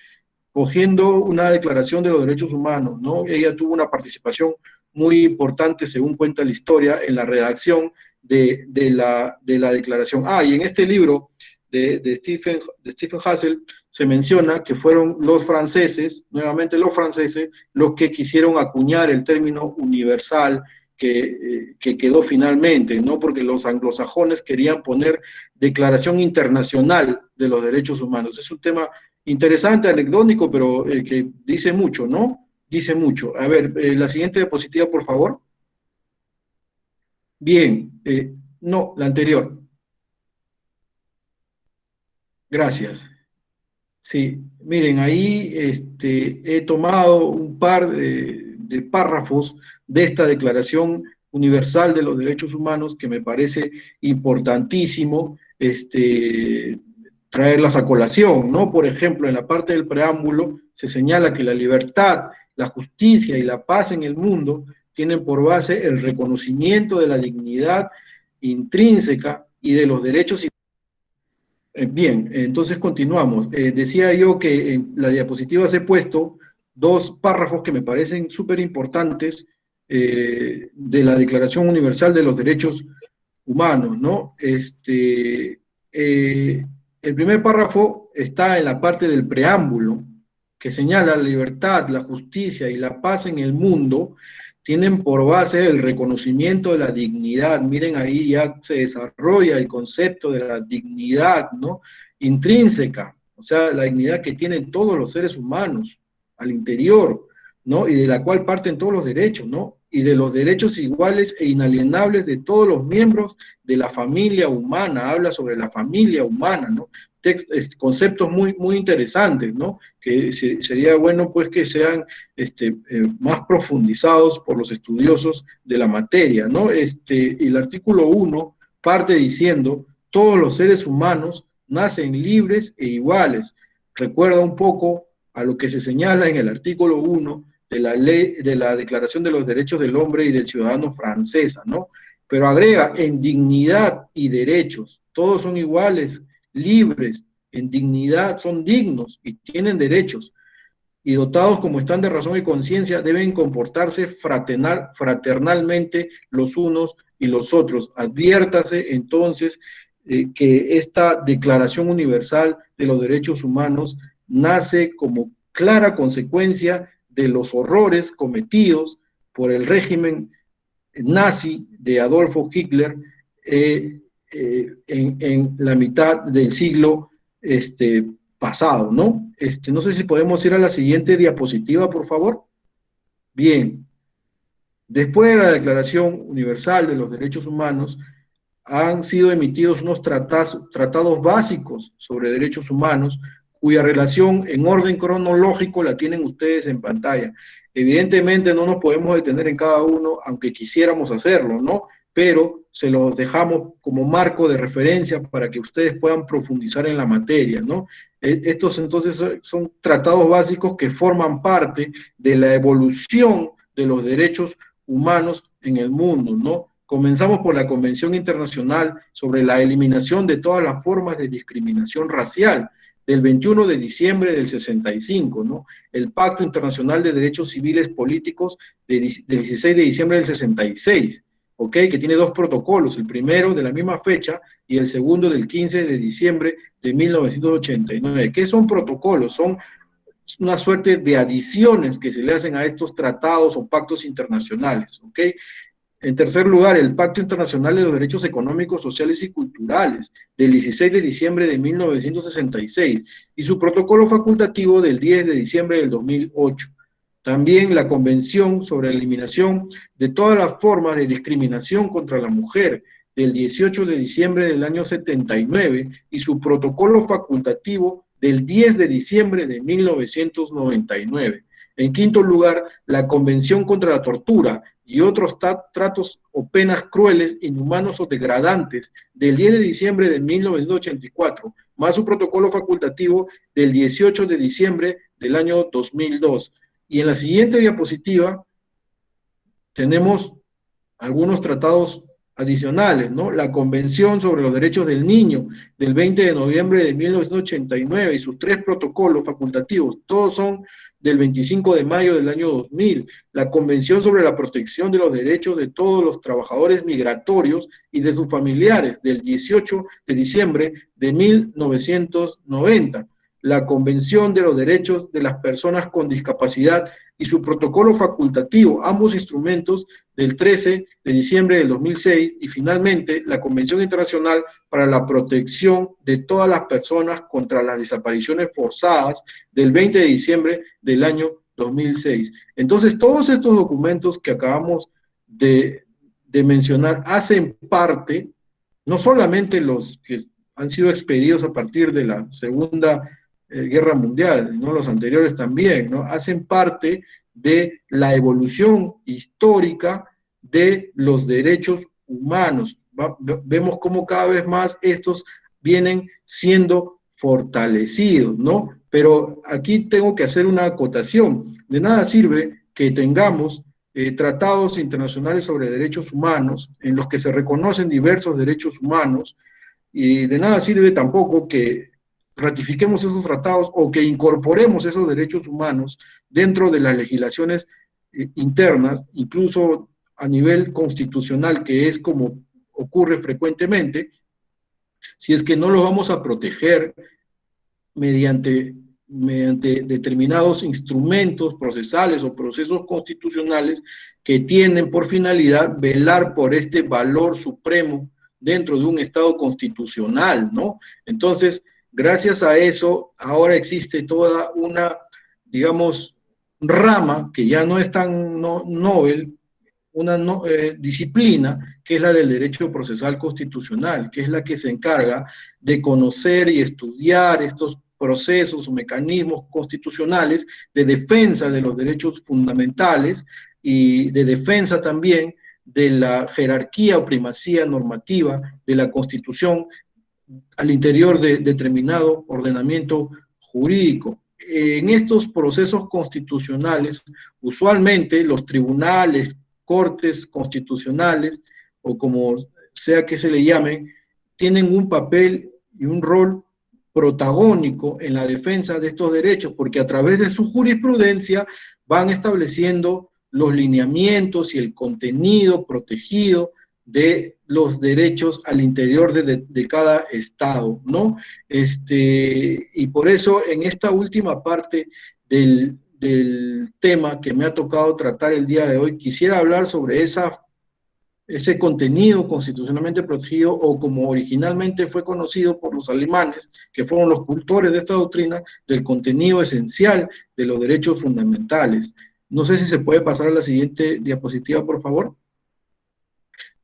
A: cogiendo una declaración de los derechos humanos, ¿no? Ella tuvo una participación muy importante, según cuenta la historia, en la redacción de la declaración. Y en este libro de Stephen Hassel se menciona que fueron los franceses, nuevamente los franceses, los que quisieron acuñar el término universal que quedó finalmente, ¿no? Porque los anglosajones querían poner Declaración Internacional de los Derechos Humanos. Es un tema interesante, anecdótico, pero que dice mucho, ¿no? Dice mucho. A ver, la siguiente diapositiva, por favor. Bien, no, la anterior. Gracias. Sí, miren, ahí he tomado un par de párrafos de esta Declaración Universal de los Derechos Humanos que me parece importantísimo traerlas a colación, ¿no? Por ejemplo, en la parte del preámbulo se señala que la libertad, la justicia y la paz en el mundo tienen por base el reconocimiento de la dignidad intrínseca y de los derechos. Bien, entonces continuamos. Decía yo que en la diapositiva he puesto dos párrafos que me parecen súper importantes de la Declaración Universal de los Derechos Humanos, ¿no? El primer párrafo está en la parte del preámbulo, que señala la libertad, la justicia y la paz en el mundo tienen por base el reconocimiento de la dignidad. Miren, ahí ya se desarrolla el concepto de la dignidad, ¿no? Intrínseca, o sea, la dignidad que tienen todos los seres humanos al interior, ¿no? Y de la cual parten todos los derechos, ¿no? Y de los derechos iguales e inalienables de todos los miembros de la familia humana. Habla sobre la familia humana, ¿no? Conceptos muy, muy interesantes, ¿no? Que sería bueno pues que sean más profundizados por los estudiosos de la materia, ¿no? El artículo 1 parte diciendo, todos los seres humanos nacen libres e iguales. Recuerda un poco a lo que se señala en el artículo 1 de la ley, de la Declaración de los Derechos del Hombre y del Ciudadano francesa, ¿no? Pero agrega, en dignidad y derechos, todos son iguales, libres, en dignidad, son dignos y tienen derechos, y dotados como están de razón y conciencia, deben comportarse fraternalmente los unos y los otros. Adviértase entonces que esta Declaración Universal de los Derechos Humanos nace como clara consecuencia de los horrores cometidos por el régimen nazi de Adolfo Hitler en la mitad del siglo pasado, ¿no? No sé si podemos ir a la siguiente diapositiva, por favor. Bien, después de la Declaración Universal de los Derechos Humanos, han sido emitidos unos tratados básicos sobre derechos humanos, cuya relación en orden cronológico la tienen ustedes en pantalla. Evidentemente no nos podemos detener en cada uno, aunque quisiéramos hacerlo, ¿no? Pero se los dejamos como marco de referencia para que ustedes puedan profundizar en la materia, ¿no? Estos entonces son tratados básicos que forman parte de la evolución de los derechos humanos en el mundo, ¿no? Comenzamos por la Convención Internacional sobre la Eliminación de todas las formas de discriminación racial, del 21 de diciembre del 65, ¿no? El Pacto Internacional de Derechos Civiles Políticos del 16 de diciembre del 66, ¿ok? Que tiene dos protocolos, el primero de la misma fecha y el segundo del 15 de diciembre de 1989. ¿Qué son protocolos? Son una suerte de adiciones que se le hacen a estos tratados o pactos internacionales, ¿ok? En tercer lugar, el Pacto Internacional de los Derechos Económicos, Sociales y Culturales, del 16 de diciembre de 1966, y su protocolo facultativo del 10 de diciembre del 2008. También la Convención sobre la Eliminación de todas las formas de discriminación contra la mujer, del 18 de diciembre del año 79, y su protocolo facultativo del 10 de diciembre de 1999. En quinto lugar, la Convención contra la Tortura y otros tratos o penas crueles, inhumanos o degradantes del 10 de diciembre de 1984, más su protocolo facultativo del 18 de diciembre del año 2002. Y en la siguiente diapositiva tenemos algunos tratados adicionales, ¿no? La Convención sobre los Derechos del Niño del 20 de noviembre de 1989 y sus tres protocolos facultativos, todos son del 25 de mayo del año 2000, la Convención sobre la Protección de los Derechos de todos los trabajadores migratorios y de sus familiares del 18 de diciembre de 1990, la Convención de los Derechos de las Personas con Discapacidad y su protocolo facultativo, ambos instrumentos del 13 de diciembre del 2006, y finalmente la Convención Internacional para la Protección de todas las personas contra las desapariciones forzadas del 20 de diciembre del año 2006. Entonces, todos estos documentos que acabamos de mencionar hacen parte, no solamente los que han sido expedidos a partir de la segunda Guerra Mundial, ¿no? Los anteriores también, ¿no? Hacen parte de la evolución histórica de los derechos humanos. Vemos cómo cada vez más estos vienen siendo fortalecidos, ¿no? Pero aquí tengo que hacer una acotación. De nada sirve que tengamos tratados internacionales sobre derechos humanos, en los que se reconocen diversos derechos humanos, y de nada sirve tampoco que ratifiquemos esos tratados o que incorporemos esos derechos humanos dentro de las legislaciones internas, incluso a nivel constitucional, que es como ocurre frecuentemente, si es que no los vamos a proteger mediante determinados instrumentos procesales o procesos constitucionales que tienen por finalidad velar por este valor supremo dentro de un Estado constitucional, ¿no? Entonces, gracias a eso, ahora existe toda una, digamos, rama que ya no es tan novel, una disciplina, que es la del derecho procesal constitucional, que es la que se encarga de conocer y estudiar estos procesos o mecanismos constitucionales de defensa de los derechos fundamentales y de defensa también de la jerarquía o primacía normativa de la Constitución al interior de determinado ordenamiento jurídico. En estos procesos constitucionales, usualmente los tribunales, cortes constitucionales, o como sea que se le llame, tienen un papel y un rol protagónico en la defensa de estos derechos, porque a través de su jurisprudencia van estableciendo los lineamientos y el contenido protegido de los derechos al interior de cada estado, ¿no? Y por eso en esta última parte del tema que me ha tocado tratar el día de hoy, quisiera hablar sobre ese contenido constitucionalmente protegido, o como originalmente fue conocido por los alemanes, que fueron los cultores de esta doctrina, del contenido esencial de los derechos fundamentales. No sé si se puede pasar a la siguiente diapositiva, por favor.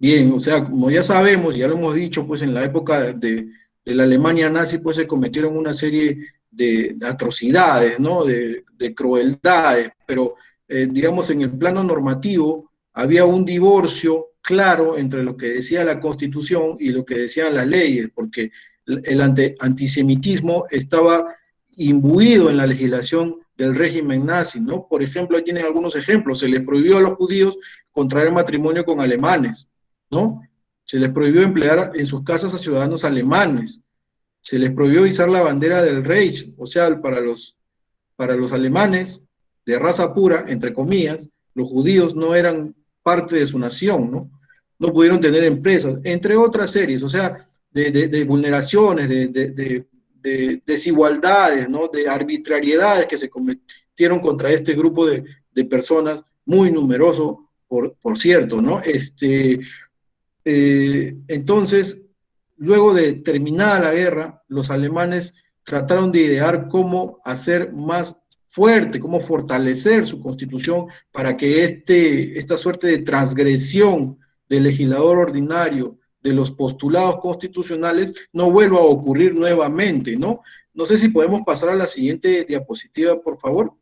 A: Bien, o sea, como ya sabemos, ya lo hemos dicho, pues en la época de la Alemania nazi, pues se cometieron una serie de atrocidades, ¿no? De crueldades, pero digamos en el plano normativo había un divorcio claro entre lo que decía la Constitución y lo que decían las leyes, porque el antisemitismo estaba imbuido en la legislación del régimen nazi, ¿no? Por ejemplo, ahí tienen algunos ejemplos. Se les prohibió a los judíos contraer matrimonio con alemanes, ¿no? Se les prohibió emplear en sus casas a ciudadanos alemanes. Se les prohibió izar la bandera del Reich, o sea, para los alemanes de raza pura, entre comillas, los judíos no eran parte de su nación, ¿no? No pudieron tener empresas, entre otras series, o sea, de vulneraciones, de desigualdades, ¿no? De arbitrariedades que se cometieron contra este grupo de personas, muy numeroso, por cierto, ¿no? Entonces, luego de terminada la guerra, los alemanes trataron de idear cómo hacer más fuerte, cómo fortalecer su constitución para que esta suerte de transgresión del legislador ordinario de los postulados constitucionales no vuelva a ocurrir nuevamente, ¿no? No sé si podemos pasar a la siguiente diapositiva, por favor.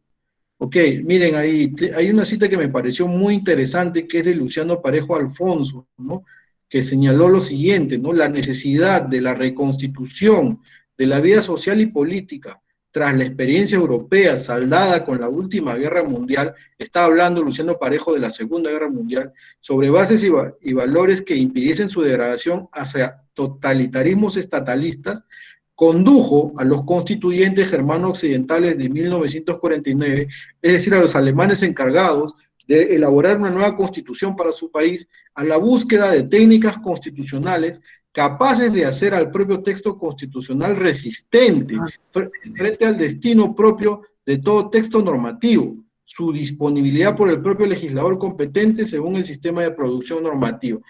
A: Ok, miren, ahí hay una cita que me pareció muy interesante, que es de Luciano Parejo Alfonso, ¿no? Que señaló lo siguiente, ¿no? La necesidad de la reconstitución de la vida social y política tras la experiencia europea saldada con la última guerra mundial. Está hablando Luciano Parejo de la Segunda Guerra Mundial, sobre bases y valores que impidiesen su degradación hacia totalitarismos estatalistas, condujo a los constituyentes germano-occidentales de 1949, es decir, a los alemanes encargados de elaborar una nueva constitución para su país, a la búsqueda de técnicas constitucionales capaces de hacer al propio texto constitucional resistente frente al destino propio de todo texto normativo, su disponibilidad por el propio legislador competente según el sistema de producción normativo.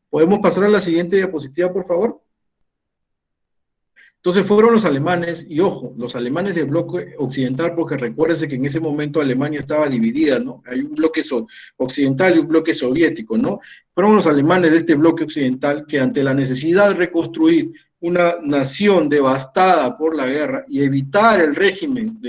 A: ¿Podemos pasar a la siguiente diapositiva, por favor? Entonces fueron los alemanes, y ojo, los alemanes del bloque occidental, porque recuérdense que en ese momento Alemania estaba dividida, ¿no? Hay un bloque occidental y un bloque soviético, ¿no? Fueron los alemanes de este bloque occidental que ante la necesidad de reconstruir una nación devastada por la guerra y evitar el régimen,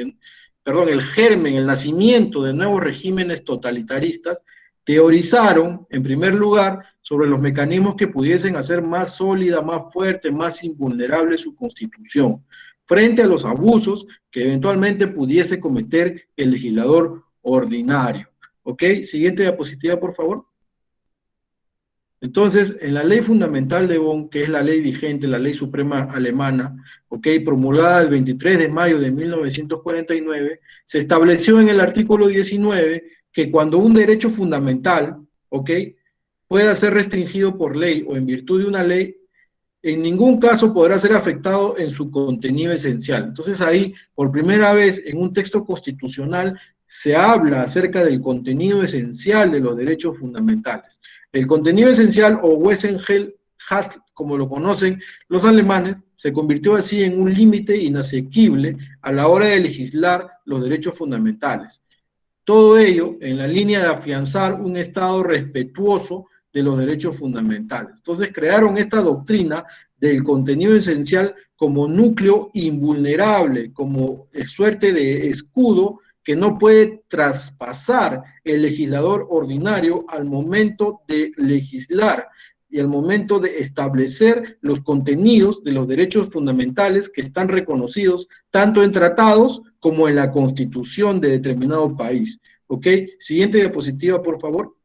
A: el germen, el nacimiento de nuevos regímenes totalitaristas, teorizaron, en primer lugar, sobre los mecanismos que pudiesen hacer más sólida, más fuerte, más invulnerable su constitución, frente a los abusos que eventualmente pudiese cometer el legislador ordinario. ¿Ok? Siguiente diapositiva, por favor. Entonces, en la ley fundamental de Bonn, que es la ley vigente, la ley suprema alemana, ¿ok?, promulgada el 23 de mayo de 1949, se estableció en el artículo 19 que cuando un derecho fundamental, ¿ok?, pueda ser restringido por ley o en virtud de una ley, en ningún caso podrá ser afectado en su contenido esencial. Entonces ahí, por primera vez en un texto constitucional, se habla acerca del contenido esencial de los derechos fundamentales. El contenido esencial, o Wesentlichkeit, como lo conocen los alemanes, se convirtió así en un límite inasequible a la hora de legislar los derechos fundamentales. Todo ello en la línea de afianzar un Estado respetuoso de los derechos fundamentales. Entonces crearon esta doctrina del contenido esencial como núcleo invulnerable, como suerte de escudo que no puede traspasar el legislador ordinario al momento de legislar y al momento de establecer los contenidos de los derechos fundamentales que están reconocidos tanto en tratados como en la constitución de determinado país. ¿Ok? Siguiente diapositiva, por favor.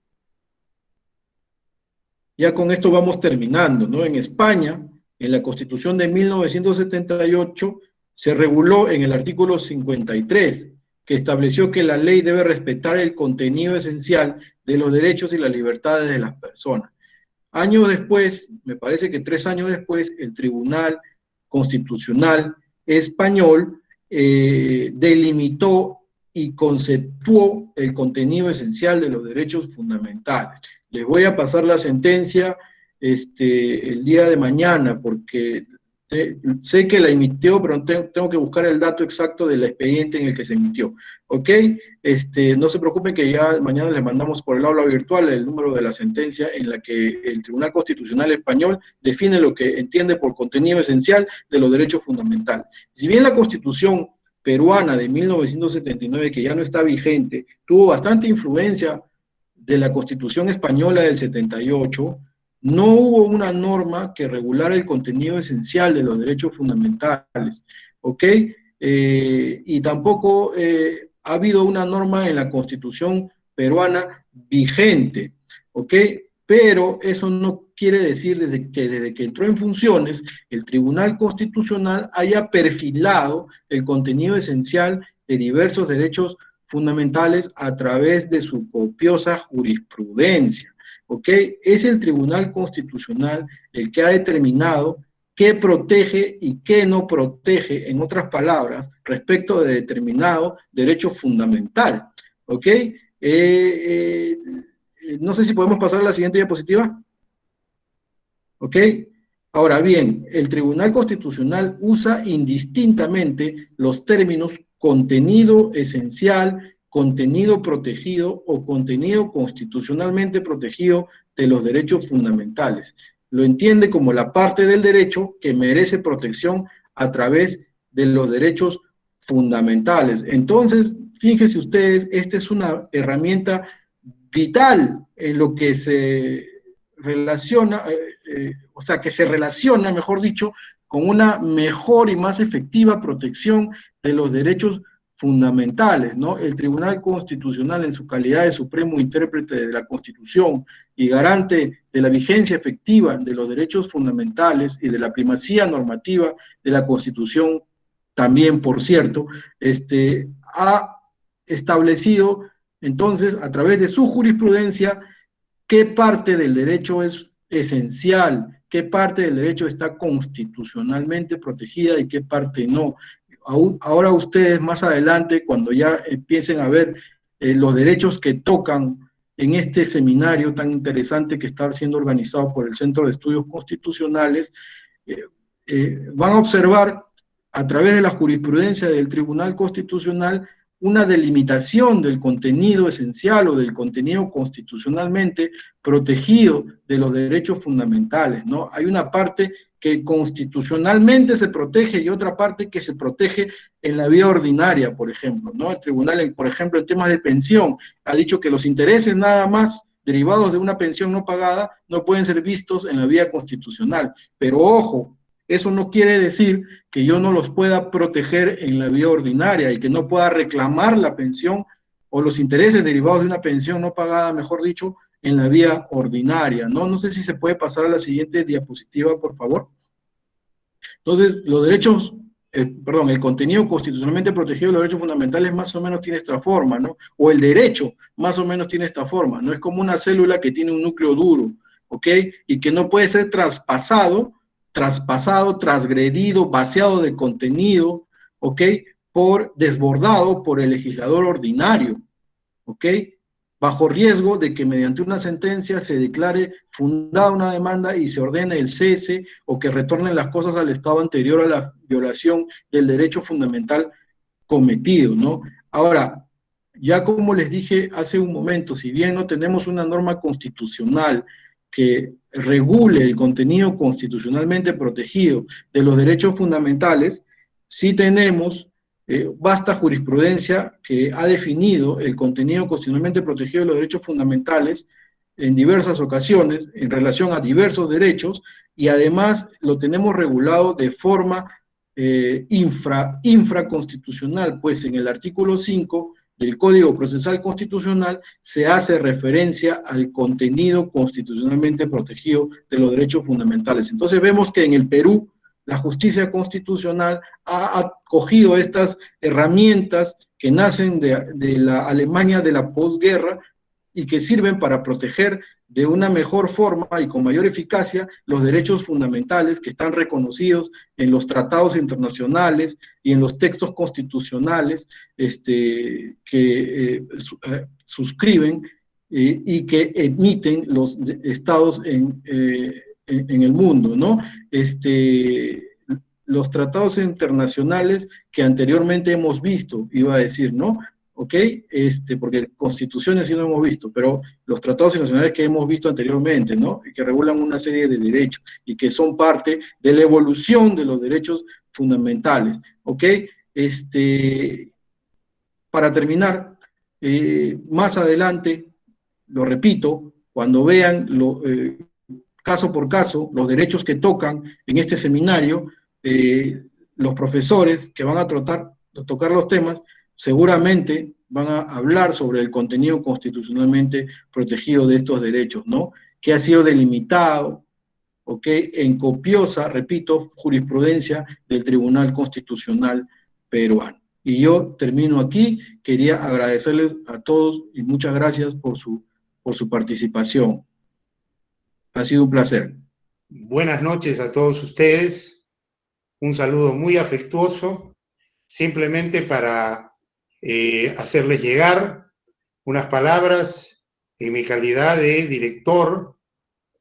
A: Ya con esto vamos terminando, ¿no? En España, en la Constitución de 1978, se reguló en el artículo 53, que estableció que la ley debe respetar el contenido esencial de los derechos y las libertades de las personas. Años después, me parece que 3 años después, el Tribunal Constitucional Español delimitó y conceptuó el contenido esencial de los derechos fundamentales. Les voy a pasar la sentencia el día de mañana, porque sé que la emitió, pero tengo que buscar el dato exacto del expediente en el que se emitió. ¿Ok? No se preocupen que ya mañana les mandamos por el aula virtual el número de la sentencia en la que el Tribunal Constitucional Español define lo que entiende por contenido esencial de los derechos fundamentales. Si bien la Constitución peruana de 1979, que ya no está vigente, tuvo bastante influencia de la Constitución española del 78, no hubo una norma que regulara el contenido esencial de los derechos fundamentales, ¿ok? Y tampoco ha habido una norma en la Constitución peruana vigente, ¿ok? Pero eso no quiere decir desde que entró en funciones, el Tribunal Constitucional haya perfilado el contenido esencial de diversos derechos fundamentales a través de su copiosa jurisprudencia. ¿Ok? Es el Tribunal Constitucional el que ha determinado qué protege y qué no protege, en otras palabras, respecto de determinado derecho fundamental. ¿Ok? No sé si podemos pasar a la siguiente diapositiva. ¿Ok? Ahora bien, el Tribunal Constitucional usa indistintamente los términos contenido esencial, contenido protegido o contenido constitucionalmente protegido de los derechos fundamentales. Lo entiende como la parte del derecho que merece protección a través de los derechos fundamentales. Entonces, fíjense ustedes, esta es una herramienta vital en lo que se relaciona, mejor dicho, con una mejor y más efectiva protección de los derechos fundamentales, ¿no? El Tribunal Constitucional, en su calidad de supremo intérprete de la Constitución y garante de la vigencia efectiva de los derechos fundamentales y de la primacía normativa de la Constitución, también, por cierto, ha establecido, entonces, a través de su jurisprudencia, qué parte del derecho es esencial, qué parte del derecho está constitucionalmente protegida y qué parte no. Ahora ustedes más adelante, cuando ya empiecen a ver los derechos que tocan en este seminario tan interesante que está siendo organizado por el Centro de Estudios Constitucionales, van a observar a través de la jurisprudencia del Tribunal Constitucional una delimitación del contenido esencial o del contenido constitucionalmente protegido de los derechos fundamentales, ¿no? Hay una parte que constitucionalmente se protege y otra parte que se protege en la vía ordinaria, por ejemplo, ¿no? El tribunal, por ejemplo, en temas de pensión, ha dicho que los intereses nada más derivados de una pensión no pagada no pueden ser vistos en la vía constitucional. Pero ojo, eso no quiere decir que yo no los pueda proteger en la vía ordinaria y que no pueda reclamar la pensión o los intereses derivados de una pensión no pagada, mejor dicho, en la vía ordinaria, ¿no? No sé si se puede pasar a la siguiente diapositiva, por favor. Entonces, los derechos, el contenido constitucionalmente protegido de los derechos fundamentales más o menos tiene esta forma, ¿no? O el derecho más o menos tiene esta forma, no es como una célula que tiene un núcleo duro, ¿ok? Y que no puede ser traspasado, transgredido, vaciado de contenido, ¿ok? Desbordado por el legislador ordinario, ¿ok? Bajo riesgo de que mediante una sentencia se declare fundada una demanda y se ordene el cese o que retornen las cosas al estado anterior a la violación del derecho fundamental cometido, ¿no? Ahora, ya como les dije hace un momento, si bien no tenemos una norma constitucional que regule el contenido constitucionalmente protegido de los derechos fundamentales, sí tenemos vasta jurisprudencia que ha definido el contenido constitucionalmente protegido de los derechos fundamentales en diversas ocasiones en relación a diversos derechos y además lo tenemos regulado de forma infraconstitucional, pues en el artículo 5 del Código Procesal Constitucional se hace referencia al contenido constitucionalmente protegido de los derechos fundamentales. Entonces vemos que en el Perú la justicia constitucional ha acogido estas herramientas que nacen de la Alemania de la posguerra y que sirven para proteger de una mejor forma y con mayor eficacia los derechos fundamentales que están reconocidos en los internacionales y en los textos constitucionales que suscriben y que emiten los estados en el mundo, ¿no? Los tratados internacionales que anteriormente hemos visto, iba a decir, ¿no? ¿Ok? Porque constituciones sí no hemos visto, pero los tratados internacionales que hemos visto anteriormente, ¿no? Y que regulan una serie de derechos y que son parte de la evolución de los derechos fundamentales, ¿ok? Para terminar, más adelante, lo repito, cuando vean caso por caso los derechos que tocan en este seminario, los profesores que van a tocar los temas, seguramente van a hablar sobre el contenido constitucionalmente protegido de estos derechos, ¿no? Que ha sido delimitado, ¿ok? En copiosa, repito, jurisprudencia del Tribunal Constitucional peruano. Y yo termino aquí, quería agradecerles a todos y muchas gracias por su participación. Ha sido un placer.
D: Buenas noches a todos ustedes. Un saludo muy afectuoso, simplemente para hacerles llegar unas palabras en mi calidad de director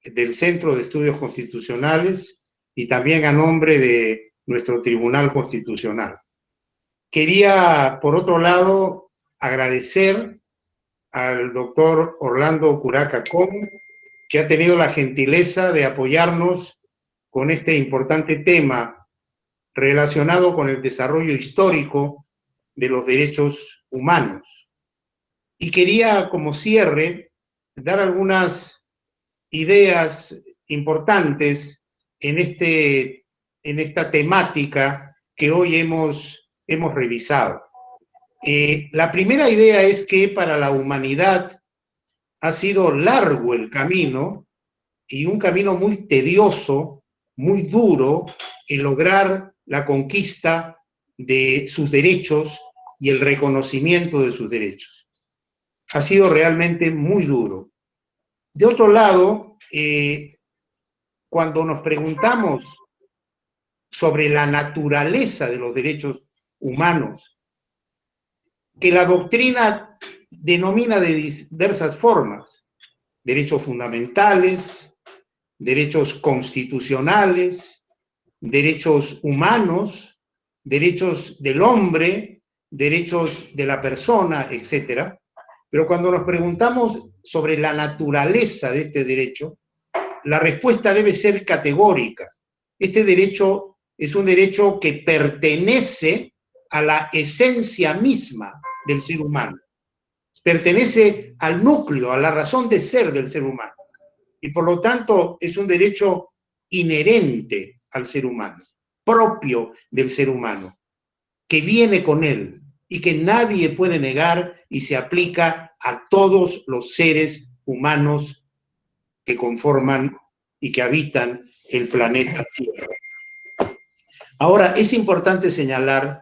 D: del Centro de Estudios Constitucionales y también a nombre de nuestro Tribunal Constitucional. Quería, por otro lado, agradecer al doctor Orlando Curaca Com, que ha tenido la gentileza de apoyarnos con este importante tema relacionado con el desarrollo histórico de los derechos humanos. Y quería, como cierre, dar algunas ideas importantes en esta temática que hoy hemos revisado. La primera idea es que para la humanidad ha sido largo el camino y un camino muy tedioso, muy duro en lograr la conquista de sus derechos y el reconocimiento de sus derechos. Ha sido realmente muy duro. De otro lado, cuando nos preguntamos sobre la naturaleza de los derechos humanos, que la doctrina denomina de diversas formas: derechos fundamentales, derechos constitucionales, derechos humanos, derechos del hombre, derechos de la persona, etc. Pero cuando nos preguntamos sobre la naturaleza de este derecho, la respuesta debe ser categórica. este derecho es un derecho que pertenece a la esencia misma del ser humano. Pertenece al núcleo, a la razón de ser del ser humano. Y por lo tanto es un derecho inherente al ser humano, propio del ser humano, que viene con él y que nadie puede negar y se aplica a todos los seres humanos que conforman y que habitan el planeta Tierra. Ahora, es importante señalar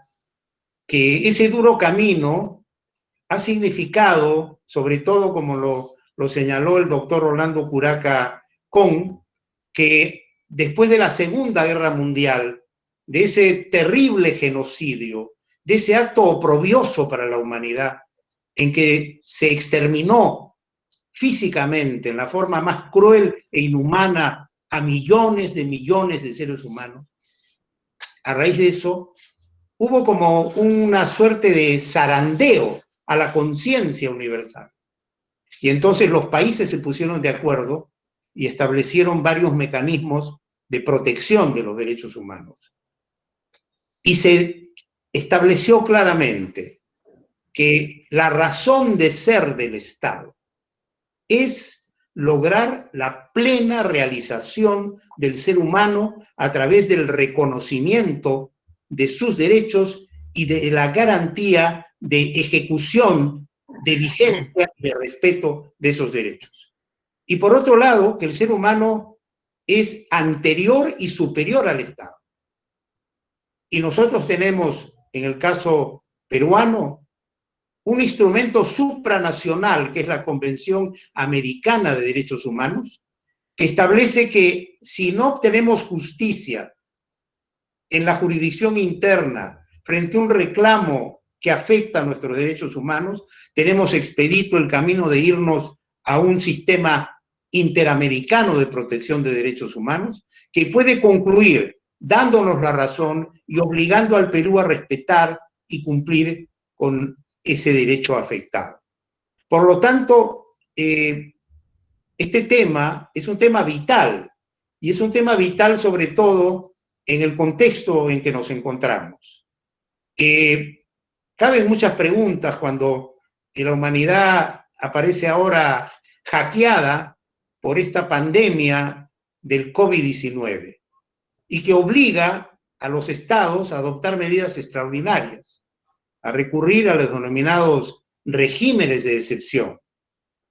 D: que ese duro camino ha significado, sobre todo como lo señaló el doctor Orlando Curaca Con, que después de la Segunda Guerra Mundial, de ese terrible genocidio, de ese acto oprobioso para la humanidad, en que se exterminó físicamente, en la forma más cruel e inhumana, a millones de seres humanos, a raíz de eso, hubo como una suerte de zarandeo a la conciencia universal. Y entonces los países se pusieron de acuerdo y establecieron varios mecanismos de protección de los derechos humanos. Y se estableció claramente que la razón de ser del Estado es lograr la plena realización del ser humano a través del reconocimiento de sus derechos y de la garantía de ejecución, de vigencia y de respeto de esos derechos. Y por otro lado, que el ser humano es anterior y superior al Estado. Y nosotros tenemos, en el caso peruano, un instrumento supranacional, que es la Convención Americana de Derechos Humanos, que establece que si no obtenemos justicia en la jurisdicción interna frente a un reclamo que afecta a nuestros derechos humanos, tenemos expedito el camino de irnos a un sistema interamericano de protección de derechos humanos, que puede concluir dándonos la razón y obligando al Perú a respetar y cumplir con ese derecho afectado. Por lo tanto, este tema es un tema vital, y es un tema vital sobre todo en el contexto en que nos encontramos. Caben muchas preguntas cuando la humanidad aparece ahora hackeada por esta pandemia del COVID-19 y que obliga a los estados a adoptar medidas extraordinarias, a recurrir a los denominados regímenes de excepción,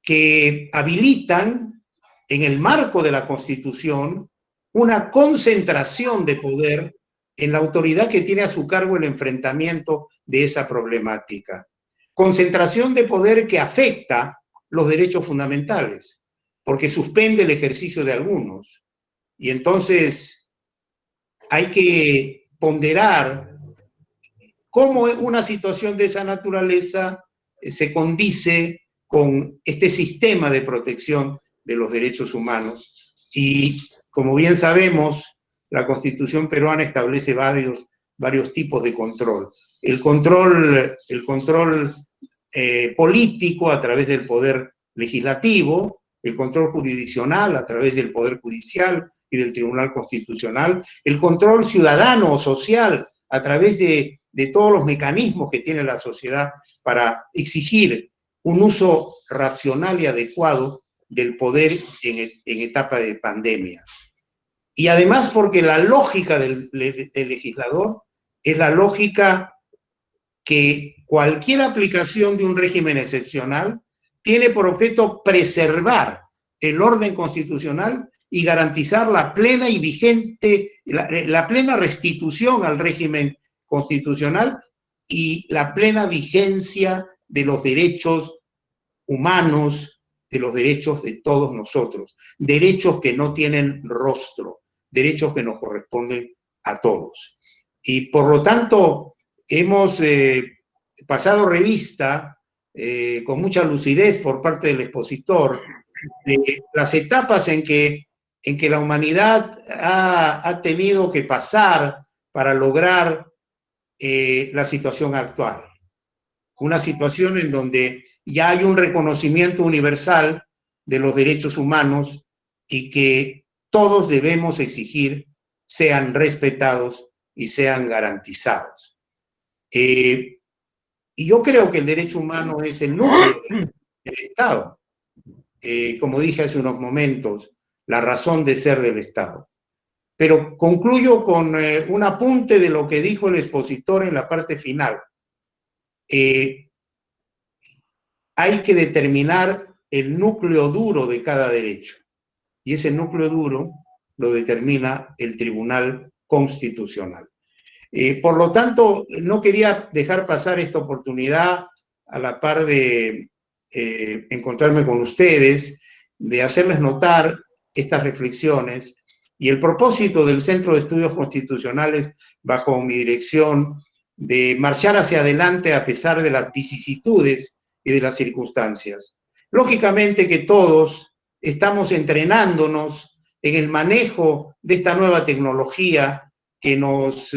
D: que habilitan en el marco de la Constitución una concentración de poder en la autoridad que tiene a su cargo el enfrentamiento de esa problemática. Concentración de poder que afecta los derechos fundamentales, porque suspende el ejercicio de algunos. Y entonces hay que ponderar cómo una situación de esa naturaleza se condice con este sistema de protección de los derechos humanos. Y como bien sabemos, la Constitución peruana establece varios tipos de control. El control político a través del poder legislativo, el control jurisdiccional a través del poder judicial y del Tribunal Constitucional, el control ciudadano o social a través de todos los mecanismos que tiene la sociedad para exigir un uso racional y adecuado del poder en etapa de pandemia. Y además porque la lógica del legislador es la lógica que cualquier aplicación de un régimen excepcional tiene por objeto preservar el orden constitucional y garantizar la plena y vigente, la plena restitución al régimen constitucional y la plena vigencia de los derechos humanos, de los derechos de todos nosotros, derechos que no tienen rostro, derechos que nos corresponden a todos. Y por lo tanto, hemos pasado revista con mucha lucidez por parte del expositor de las etapas en que la humanidad ha tenido que pasar para lograr la situación actual. Una situación en donde ya hay un reconocimiento universal de los derechos humanos y que todos debemos exigir sean respetados y sean garantizados. Y yo creo que el derecho humano es el núcleo del Estado. Como dije hace unos momentos, la razón de ser del Estado. Pero concluyo con un apunte de lo que dijo el expositor en la parte final. Hay que determinar el núcleo duro de cada derecho. Y ese núcleo duro lo determina el Tribunal Constitucional. Por lo tanto, no quería dejar pasar esta oportunidad a la par de encontrarme con ustedes, de hacerles notar estas reflexiones y el propósito del Centro de Estudios Constitucionales bajo mi dirección de marchar hacia adelante a pesar de las vicisitudes y de las circunstancias. Lógicamente que todos estamos entrenándonos en el manejo de esta nueva tecnología que nos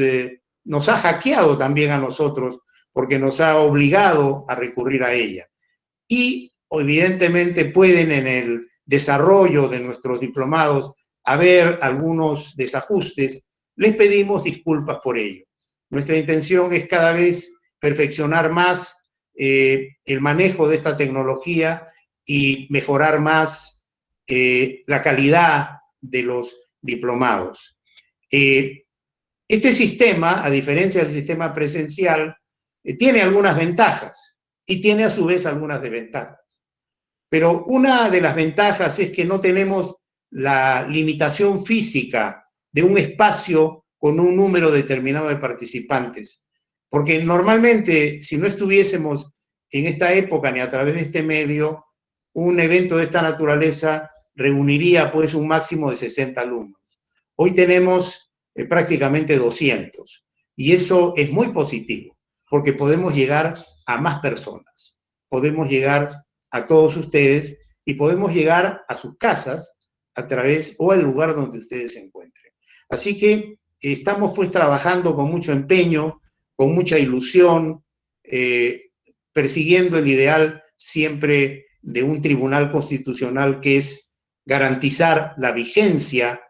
D: ha hackeado también a nosotros, porque nos ha obligado a recurrir a ella. Y evidentemente pueden en el desarrollo de nuestros diplomados haber algunos desajustes. Les pedimos disculpas por ello. Nuestra intención es cada vez perfeccionar más el manejo de esta tecnología y mejorar más la calidad de los diplomados. Este sistema, a diferencia del sistema presencial, tiene algunas ventajas y tiene a su vez algunas desventajas. Pero una de las ventajas es que no tenemos la limitación física de un espacio con un número determinado de participantes. Porque normalmente, si no estuviésemos en esta época ni a través de este medio, un evento de esta naturaleza reuniría pues un máximo de 60 alumnos. Hoy tenemos prácticamente 200 y eso es muy positivo porque podemos llegar a más personas, podemos llegar a todos ustedes y podemos llegar a sus casas a través o al lugar donde ustedes se encuentren. Así que estamos pues trabajando con mucho empeño, con mucha ilusión, persiguiendo el ideal siempre de un tribunal constitucional que es garantizar la vigencia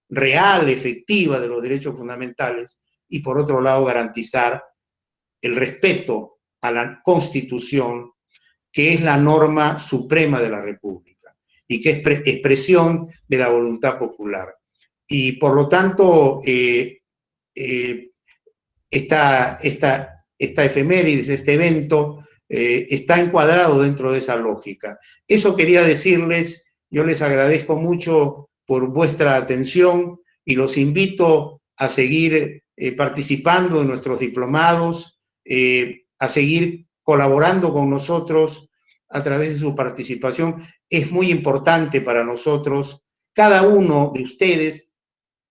D: real, efectiva de los derechos fundamentales y por otro lado garantizar el respeto a la Constitución, que es la norma suprema de la República y que es expresión de la voluntad popular. Y por lo tanto, esta efemérides, este evento, está encuadrado dentro de esa lógica. Eso quería decirles, yo les agradezco mucho por vuestra atención y los invito a seguir participando en nuestros diplomados, a seguir colaborando con nosotros a través de su participación. Es muy importante para nosotros. Cada uno de ustedes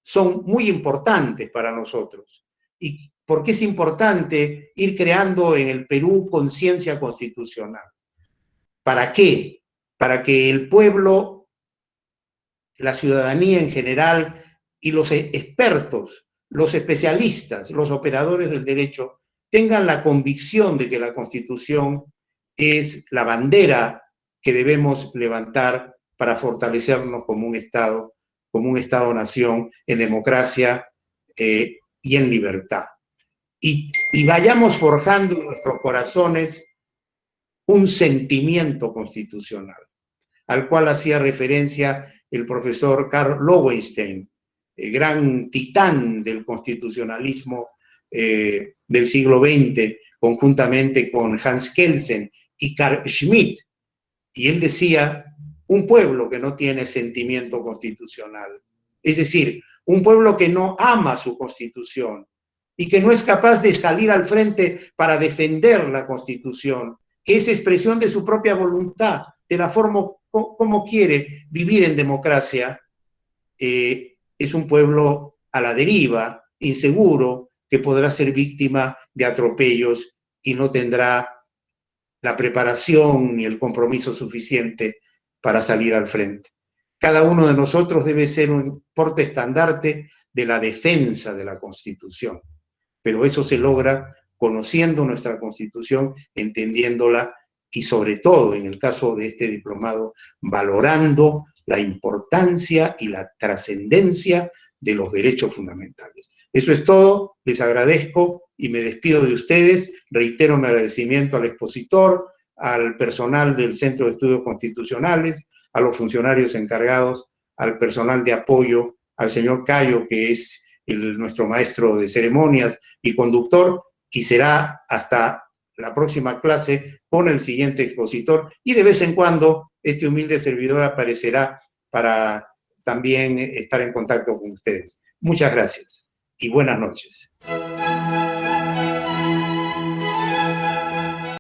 D: son muy importantes para nosotros. ¿Y por qué es importante ir creando en el Perú conciencia constitucional? ¿Para qué? Para que el pueblo, la ciudadanía en general y los expertos, los especialistas, los operadores del derecho tengan la convicción de que la Constitución es la bandera que debemos levantar para fortalecernos como un Estado-nación en democracia y en libertad. Y vayamos forjando en nuestros corazones un sentimiento constitucional, al cual hacía referencia el profesor Karl Lowenstein, el gran titán del constitucionalismo del siglo XX, conjuntamente con Hans Kelsen y Carl Schmitt. Y él decía, un pueblo que no tiene sentimiento constitucional, es decir, un pueblo que no ama su Constitución y que no es capaz de salir al frente para defender la Constitución, que es expresión de su propia voluntad, de la forma como quiere vivir en democracia, es un pueblo a la deriva, inseguro, que podrá ser víctima de atropellos y no tendrá la preparación ni el compromiso suficiente para salir al frente. Cada uno de nosotros debe ser un portaestandarte de la defensa de la Constitución, pero eso se logra conociendo nuestra Constitución, entendiéndola y sobre todo en el caso de este diplomado, valorando la importancia y la trascendencia de los derechos fundamentales. Eso es todo, les agradezco y me despido de ustedes. Reitero mi agradecimiento al expositor, al personal del Centro de Estudios Constitucionales, a los funcionarios encargados, al personal de apoyo, al señor Cayo, que es nuestro maestro de ceremonias y conductor, y será hasta la próxima clase con el siguiente expositor, y de vez en cuando este humilde servidor aparecerá para también estar en contacto con ustedes. Muchas gracias y buenas noches.